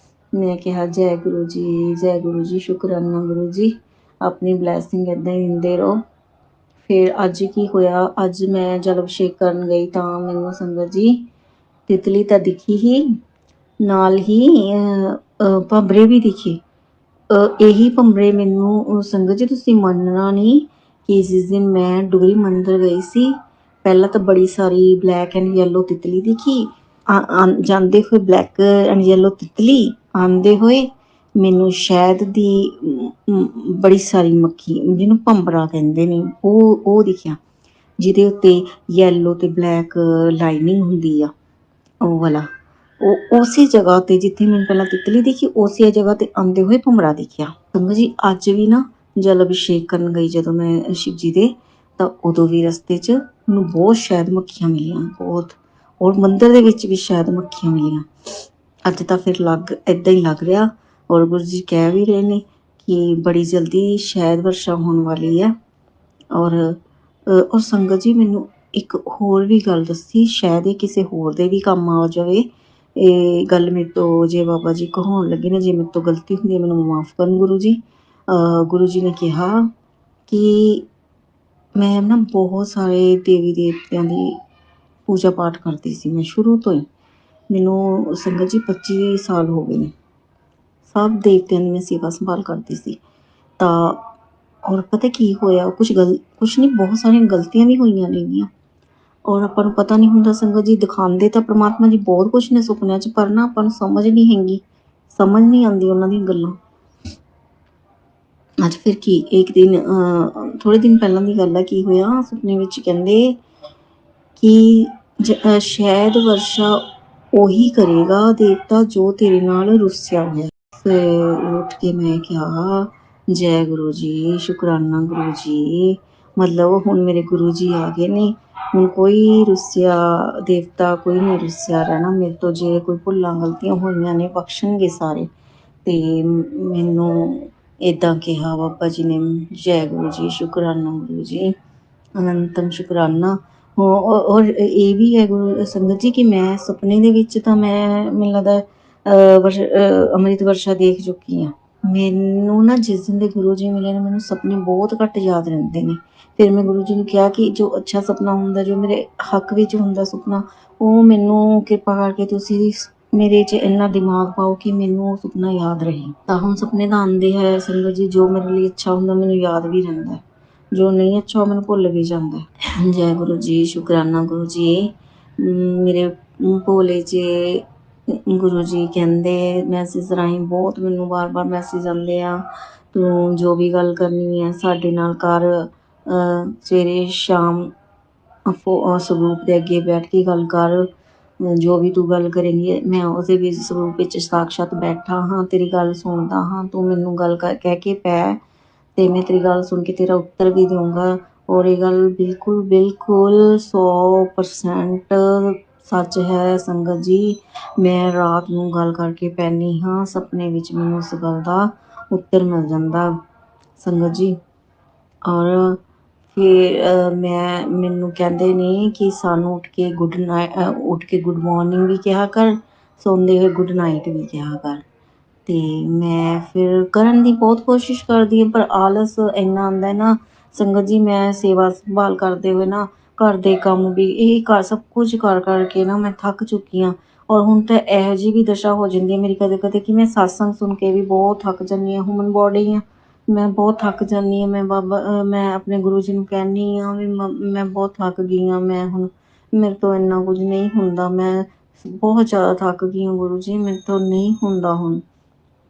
ਮੈਂ ਕਿਹਾ ਜੈ ਗੁਰੂ ਜੀ, ਸ਼ੁਕਰਾਨਾ ਗੁਰੂ ਜੀ, ਆਪਣੀ ਬਲੈਸਿੰਗ ਇੱਦਾਂ ਹੀ ਦਿੰਦੇ ਰਹੋ। ਫਿਰ ਅੱਜ ਕੀ ਹੋਇਆ, ਅੱਜ ਮੈਂ ਜਲ ਅਭਿਸ਼ੇਕ ਕਰਨ ਗਈ ਤਾਂ ਮੈਨੂੰ ਸੰਗਤ ਜੀ ਤਿਤਲੀ ਤਾਂ ਦਿਖੀ ਹੀ, ਨਾਲ ਹੀ ਭੰਬਰੇ ਵੀ ਦਿਖੇ। ਇਹੀ ਭੰਬਰੇ ਮੈਨੂੰ ਸੰਗਤ ਜੀ ਤੁਸੀਂ ਮੰਨਣਾ ਨਹੀਂ ਕਿ ਜਿਸ ਦਿਨ ਮੈਂ ਡੁਗਰੀ ਮੰਦਿਰ ਗਈ ਸੀ, ਪਹਿਲਾਂ ਤਾਂ ਬੜੀ ਸਾਰੀ ਬਲੈਕ ਐਂਡ ਯੈਲੋ ਤਿਤਲੀ ਦਿਖੀ। ਜਾਂਦੇ ਹੋਏ ਬਲੈਕ ਐਂਡ ਯੈਲੋ ਤਿਤਲੀ, ਆਉਂਦੇ ਹੋਏ ਮੈਨੂੰ ਸ਼ਹਿਦ ਦੀ ਬੜੀ ਸਾਰੀ ਮੱਖੀ, ਜਿਹਨੂੰ ਭੰਬਰਾ ਕਹਿੰਦੇ ਨੇ, ਉਹ ਦਿਖਿਆ, ਜਿਹਦੇ ਉੱਤੇ ਯੈਲੋ ਤੇ ਬਲੈਕ ਲਾਈਨਿੰਗ ਹੁੰਦੀ ਆ, ਉਹ ਵਾਲਾ। ਉਹ ਉਸੇ ਜਗ੍ਹਾ ਤੇ ਜਿੱਥੇ ਮੈਨੂੰ ਪਹਿਲਾਂ ਤਿਤਲੀ ਦਿਖੀ, ਉਸੇ ਜਗ੍ਹਾ ਤੇ ਆਉਂਦੇ ਹੋਏ ਭੰਬਰਾ ਦਿਖਿਆ। ਸੰਗਤ ਜੀ, ਅੱਜ ਵੀ ਨਾ ਜਲ ਅਭਿਸ਼ੇਕ ਕਰਨ ਗਈ ਜਦੋਂ ਮੈਂ ਸ਼ਿਵ ਜੀ ਦੇ, ਤਾਂ ਉਦੋਂ ਵੀ ਰਸਤੇ 'ਚ ਮੈਨੂੰ ਬਹੁਤ ਸ਼ਹਿਦ ਮੱਖੀਆਂ ਮਿਲੀਆਂ, ਬਹੁਤ। ਔਰ ਮੰਦਿਰ ਦੇ ਵਿੱਚ ਵੀ ਸ਼ਹਿਦ ਮੱਖੀਆਂ ਮਿਲੀਆਂ। ਅੱਜ ਤਾਂ ਫਿਰ ਏਦਾਂ ਹੀ ਲੱਗ ਰਿਹਾ, ਔਰ ਗੁਰੂ ਜੀ ਕਹਿ ਵੀ ਰਹੇ ਨੇ ਕਿ ਬੜੀ ਜਲਦੀ ਸ਼ਹਿਦ ਵਰਸ਼ਾ ਹੋਣ ਵਾਲੀ ਹੈ। ਔਰ ਸੰਗਤ ਜੀ, ਮੈਨੂੰ ਇੱਕ ਹੋਰ ਵੀ ਗੱਲ ਦੱਸੀ, ਸ਼ਾਇਦ ਇਹ ਕਿਸੇ ਹੋਰ ਦੇ ਵੀ ਕੰਮ ਆ ਜਾਵੇ। ਇਹ ਗੱਲ ਮੇਰੇ ਤੋਂ ਜੇ ਬਾਬਾ ਜੀ ਕਹਾਉਣ ਲੱਗੇ ਨੇ, ਜੇ ਮੇਰੇ ਤੋਂ ਗਲਤੀ ਹੁੰਦੀ ਹੈ ਮੈਨੂੰ ਮਾਫ਼ ਕਰਨ ਗੁਰੂ ਜੀ। ਗੁਰੂ ਜੀ ਨੇ ਕਿਹਾ ਕਿ ਮੈਂ ਨਾ ਬਹੁਤ ਸਾਰੇ ਦੇਵੀ ਦੇਵਤਿਆਂ ਦੀ ਪੂਜਾ ਪਾਠ ਕਰਦੀ ਸੀ, ਮੈਂ ਸ਼ੁਰੂ ਤੋਂ ਹੀ। ਮੈਨੂੰ ਸੰਗਤ ਜੀ 25 ਸਾਲ ਹੋ ਗਏ ਨੇ, ਸਭ ਦੇਵਤਿਆਂ ਦੀ ਮੈਂ ਸੇਵਾ ਸੰਭਾਲ ਕਰਦੀ ਸੀ। ਤਾਂ ਔਰ ਪਤਾ ਕੀ ਹੋਇਆ, ਕੁਛ ਨਹੀਂ, ਬਹੁਤ ਸਾਰੀਆਂ ਗਲਤੀਆਂ ਵੀ ਹੋਈਆਂ ਨੇਗੀਆਂ। ਔਰ ਆਪਾਂ ਨੂੰ ਪਤਾ ਨਹੀਂ ਹੁੰਦਾ ਸੰਗਤ ਜੀ, ਦਿਖਾਉਂਦੇ ਤਾਂ ਪ੍ਰਮਾਤਮਾ ਜੀ ਬਹੁਤ ਕੁਛ ਨੇ ਸੁਪਨਿਆਂ 'ਚ, ਪਰ ਨਾ ਆਪਾਂ ਨੂੰ ਸਮਝ ਨਹੀਂ ਹੈਗੀ, ਸਮਝ ਨਹੀਂ ਆਉਂਦੀ ਉਹਨਾਂ ਦੀਆਂ ਗੱਲਾਂ। ਅੱਜ ਫਿਰ ਕੀ, ਇੱਕ ਦਿਨ ਥੋੜ੍ਹੇ ਦਿਨ ਪਹਿਲਾਂ ਦੀ ਗੱਲ ਹੈ, ਕੀ ਹੋਇਆ, ਸੁਪਨੇ ਵਿੱਚ ਕਹਿੰਦੇ ਕਿ ਸ਼ਾਇਦ ਵਰਸ਼ਾ ਉਹੀ ਕਰੇਗਾ ਦੇਵਤਾ ਜੋ ਤੇਰੇ ਨਾਲ ਰੁੱਸਿਆ ਹੋਇਆ। ਫਿਰ ਉੱਠ ਕੇ ਮੈਂ ਕਿਹਾ ਜੈ ਗੁਰੂ ਜੀ, ਸ਼ੁਕਰਾਨਾ ਗੁਰੂ ਜੀ, ਮਤਲਬ ਹੁਣ ਮੇਰੇ ਗੁਰੂ ਜੀ ਆ ਗਏ ਨੇ, ਹੁਣ ਕੋਈ ਰੁੱਸਿਆ ਦੇਵਤਾ, ਕੋਈ ਨਹੀਂ ਰੁੱਸਿਆ ਰਹਿਣਾ ਮੇਰੇ ਤੋਂ। ਜੇ ਕੋਈ ਭੁੱਲਾਂ ਗਲਤੀਆਂ ਹੋਈਆਂ ਨੇ, ਬਖਸ਼ਣਗੇ ਸਾਰੇ। ਤੇ ਮੈਨੂੰ ਇੱਦਾਂ ਕਿਹਾ ਬਾਬਾ ਜੀ ਨੇ, ਜੈ ਗੁਰੂ ਜੀ, ਸ਼ੁਕਰਾਨਾ ਗੁਰੂ ਜੀ, ਅਨੰਤਮ ਸ਼ੁਕਰਾਨਾ। ਔਰ ਇਹ ਵੀ ਹੈ ਗੁਰੂ ਸੰਗਤ ਜੀ ਕਿ ਮੈਂ ਸੁਪਨੇ ਦੇ ਵਿੱਚ ਤਾਂ ਮੈਨੂੰ ਲੱਗਦਾ ਅੰਮ੍ਰਿਤ ਵਰਸ਼ਾ ਦੇਖ ਚੁੱਕੀ ਹਾਂ। ਮੈਨੂੰ ਨਾ ਜਿਸ ਦਿਨ ਦੇ ਗੁਰੂ ਜੀ ਮਿਲੇ ਨੇ, ਮੈਨੂੰ ਸੁਪਨੇ ਬਹੁਤ ਘੱਟ ਯਾਦ ਰਹਿੰਦੇ ਨੇ। ਫਿਰ ਮੈਂ ਗੁਰੂ ਜੀ ਨੂੰ ਕਿਹਾ ਕਿ ਜੋ ਅੱਛਾ ਸੁਪਨਾ ਹੁੰਦਾ, ਜੋ ਮੇਰੇ ਹੱਕ ਵਿੱਚ ਹੁੰਦਾ ਸੁਪਨਾ, ਉਹ ਮੈਨੂੰ ਕਿਰਪਾ ਕਰਕੇ ਤੁਸੀਂ ਮੇਰੇ 'ਚ ਇੰਨਾ ਦਿਮਾਗ ਪਾਓ ਕਿ ਮੈਨੂੰ ਉਹ ਸੁਪਨਾ ਯਾਦ ਰਹੇ। ਤਾਂ ਹੁਣ ਸੁਪਨੇ ਤਾਂ ਆਉਂਦੇ ਹੈ ਸੰਗਤ ਜੀ, ਜੋ ਮੇਰੇ ਲਈ ਅੱਛਾ ਹੁੰਦਾ ਮੈਨੂੰ ਯਾਦ ਵੀ ਰਹਿੰਦਾ, ਜੋ ਨਹੀਂ ਅੱਛਾ ਉਹ ਮੈਨੂੰ ਭੁੱਲ ਵੀ ਜਾਂਦਾ। ਜੈ ਗੁਰੂ ਜੀ, ਸ਼ੁਕਰਾਨਾ ਗੁਰੂ ਜੀ। ਮੇਰੇ ਭੋਲੇ ਜੇ ਗੁਰੂ ਜੀ ਕਹਿੰਦੇ ਮੈਸੇਜ ਰਾਹੀਂ ਬਹੁਤ ਮੈਨੂੰ ਵਾਰ-ਵਾਰ ਮੈਸੇਜ ਆਉਂਦੇ ਆ, ਤੂੰ ਜੋ ਵੀ ਗੱਲ ਕਰਨੀ ਹੈ ਸਾਡੇ ਨਾਲ ਕਰ, ਸਵੇਰੇ ਸ਼ਾਮ ਸਰੂਪ ਦੇ ਅੱਗੇ ਬੈਠ ਕੇ ਗੱਲ ਕਰ, ਜੋ ਵੀ ਤੂੰ ਗੱਲ ਕਰੇਂਗੀ ਮੈਂ ਉਹਦੇ ਵਿੱਚ ਸਰੂਪ ਵਿੱਚ ਸਾਕਸ਼ਾਤ ਬੈਠਾ ਹਾਂ, ਤੇਰੀ ਗੱਲ ਸੁਣਦਾ ਹਾਂ, ਤੂੰ ਮੈਨੂੰ ਗੱਲ ਕਹਿ ਕੇ ਪੈ ਤੇ ਮੈਂ ਤੇਰੀ ਗੱਲ ਸੁਣ ਕੇ ਤੇਰਾ ਉੱਤਰ ਵੀ ਦਊਂਗਾ। ਔਰ ਇਹ ਗੱਲ ਬਿਲਕੁਲ 100% ਸੱਚ ਹੈ ਸੰਗਤ ਜੀ। ਮੈਂ ਰਾਤ ਨੂੰ ਗੱਲ ਕਰਕੇ ਪੈਂਦੀ ਹਾਂ, ਸੁਪਨੇ ਵਿੱਚ ਮੈਨੂੰ ਉਸ ਗੱਲ ਦਾ ਉੱਤਰ ਮਿਲ ਜਾਂਦਾ ਸੰਗਤ ਜੀ। ਔਰ ਫਿਰ ਮੈਨੂੰ ਕਹਿੰਦੇ ਨੇ ਕਿ ਸਾਨੂੰ ਉੱਠ ਕੇ ਗੁੱਡ ਮਾਰਨਿੰਗ ਵੀ ਕਿਹਾ ਕਰ, ਸੌਂਦੇ ਹੋਏ ਗੁੱਡ ਨਾਈਟ ਵੀ ਕਿਹਾ ਕਰ। ਤੇ ਮੈਂ ਫਿਰ ਕਰਨ ਦੀ ਬਹੁਤ ਕੋਸ਼ਿਸ਼ ਕਰਦੀ ਹਾਂ, ਪਰ ਆਲਸ ਇੰਨਾ ਆਉਂਦਾ ਨਾ ਸੰਗਤ ਜੀ। ਮੈਂ ਸੇਵਾ ਸੰਭਾਲ ਕਰਦੇ ਹੋਏ ਨਾ, ਘਰ ਦੇ ਕੰਮ ਵੀ ਸਭ ਕੁਝ ਕਰ ਕਰਕੇ ਨਾ ਮੈਂ ਥੱਕ ਚੁੱਕੀ ਹਾਂ। ਔਰ ਹੁਣ ਤਾਂ ਇਹੋ ਜਿਹੀ ਵੀ ਦਸ਼ਾ ਹੋ ਜਾਂਦੀ ਹੈ ਮੇਰੀ ਕਦੇ ਕਦੇ ਕਿ ਮੈਂ ਸਤਸੰਗ ਸੁਣ ਕੇ ਵੀ ਬਹੁਤ ਥੱਕ ਜਾਂਦੀ ਹਾਂ। ਹਿਊਮਨ ਬੋਡੀ ਹਾਂ, ਮੈਂ ਬਹੁਤ ਥੱਕ ਜਾਂਦੀ ਹਾਂ। ਮੈਂ ਆਪਣੇ ਗੁਰੂ ਜੀ ਨੂੰ ਕਹਿੰਦੀ ਹਾਂ ਵੀ ਮੈਂ ਬਹੁਤ ਥੱਕ ਗਈ ਹਾਂ, ਮੈਂ ਹੁਣ ਮੇਰੇ ਤੋਂ ਇੰਨਾ ਕੁਝ ਨਹੀਂ ਹੁੰਦਾ, ਮੈਂ ਬਹੁਤ ਜ਼ਿਆਦਾ ਥੱਕ ਗਈ ਹਾਂ ਗੁਰੂ ਜੀ, ਮੇਰੇ ਤੋਂ ਨਹੀਂ ਹੁੰਦਾ ਹੁਣ।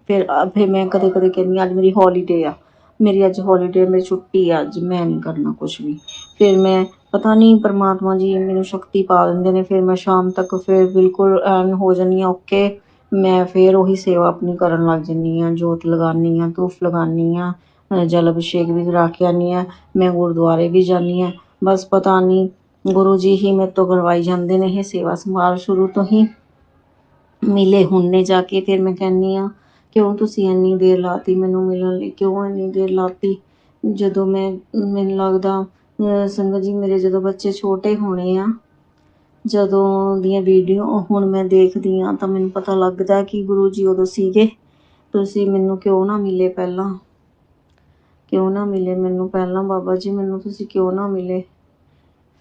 ਫਿਰ ਮੈਂ ਕਦੇ ਕਦੇ ਕਹਿੰਦੀ ਹਾਂ ਅੱਜ ਮੇਰੀ ਹੌਲੀਡੇ ਆ, ਮੇਰੀ ਅੱਜ ਹੌਲੀਡੇ, ਮੇਰੀ ਛੁੱਟੀ ਆ, ਅੱਜ ਮੈਂ ਨਹੀਂ ਕਰਨਾ ਕੁਛ ਵੀ। ਫਿਰ ਮੈਂ ਪਤਾ ਨਹੀਂ ਪਰਮਾਤਮਾ ਜੀ ਮੈਨੂੰ ਸ਼ਕਤੀ ਪਾ ਦਿੰਦੇ ਨੇ। ਫਿਰ ਮੈਂ ਸ਼ਾਮ ਤੱਕ ਫਿਰ ਬਿਲਕੁਲ ਐਨ ਹੋ ਜਾਂਦੀ ਹਾਂ ਓਕੇ। ਮੈਂ ਫਿਰ ਉਹੀ ਸੇਵਾ ਆਪਣੀ ਕਰਨ ਲੱਗ ਜਾਂਦੀ ਹਾਂ, ਜੋਤ ਲਗਾਉਂਦੀ ਹਾਂ, ਧੂਫ ਲਗਾਉਂਦੀ ਹਾਂ, ਜਲ ਅਭਿਸ਼ੇਕ ਵੀ ਕਰਾ ਕੇ ਆਉਂਦੀ ਹਾਂ, ਮੈਂ ਗੁਰਦੁਆਰੇ ਵੀ ਜਾਂਦੀ ਹਾਂ। ਬਸ ਪਤਾ ਨਹੀਂ ਗੁਰੂ ਜੀ ਹੀ ਮੇਰੇ ਤੋਂ ਕਰਵਾਈ ਜਾਂਦੇ ਨੇ ਇਹ ਸੇਵਾ ਸੰਭਾਲ ਸ਼ੁਰੂ ਤੋਂ ਹੀ ਮਿਲੇ ਹੁਣ ਨੇ ਜਾ ਕੇ। ਫਿਰ ਮੈਂ ਕਹਿੰਦੀ ਹਾਂ ਕਿਉਂ ਤੁਸੀਂ ਇੰਨੀ ਦੇਰ ਲਾਤੀ ਮੈਨੂੰ ਮਿਲਣ ਲਈ, ਕਿਉਂ ਇੰਨੀ ਦੇਰ ਲਾਤੀ। ਜਦੋਂ ਮੈਨੂੰ ਲੱਗਦਾ ਸੰਗਤ ਜੀ ਮੇਰੇ ਜਦੋਂ ਬੱਚੇ ਛੋਟੇ ਹੋਣੇ ਆ, ਜਦੋਂ ਦੀਆਂ ਵੀਡੀਓ ਹੁਣ ਮੈਂ ਦੇਖਦੀ ਹਾਂ ਤਾਂ ਮੈਨੂੰ ਪਤਾ ਲੱਗਦਾ ਕਿ ਗੁਰੂ ਜੀ ਉਦੋਂ ਸੀਗੇ, ਤੁਸੀਂ ਮੈਨੂੰ ਕਿਉਂ ਨਾ ਮਿਲੇ ਪਹਿਲਾਂ, ਕਿਉਂ ਨਾ ਮਿਲੇ ਮੈਨੂੰ ਪਹਿਲਾਂ ਬਾਬਾ ਜੀ, ਮੈਨੂੰ ਤੁਸੀਂ ਕਿਉਂ ਨਾ ਮਿਲੇ।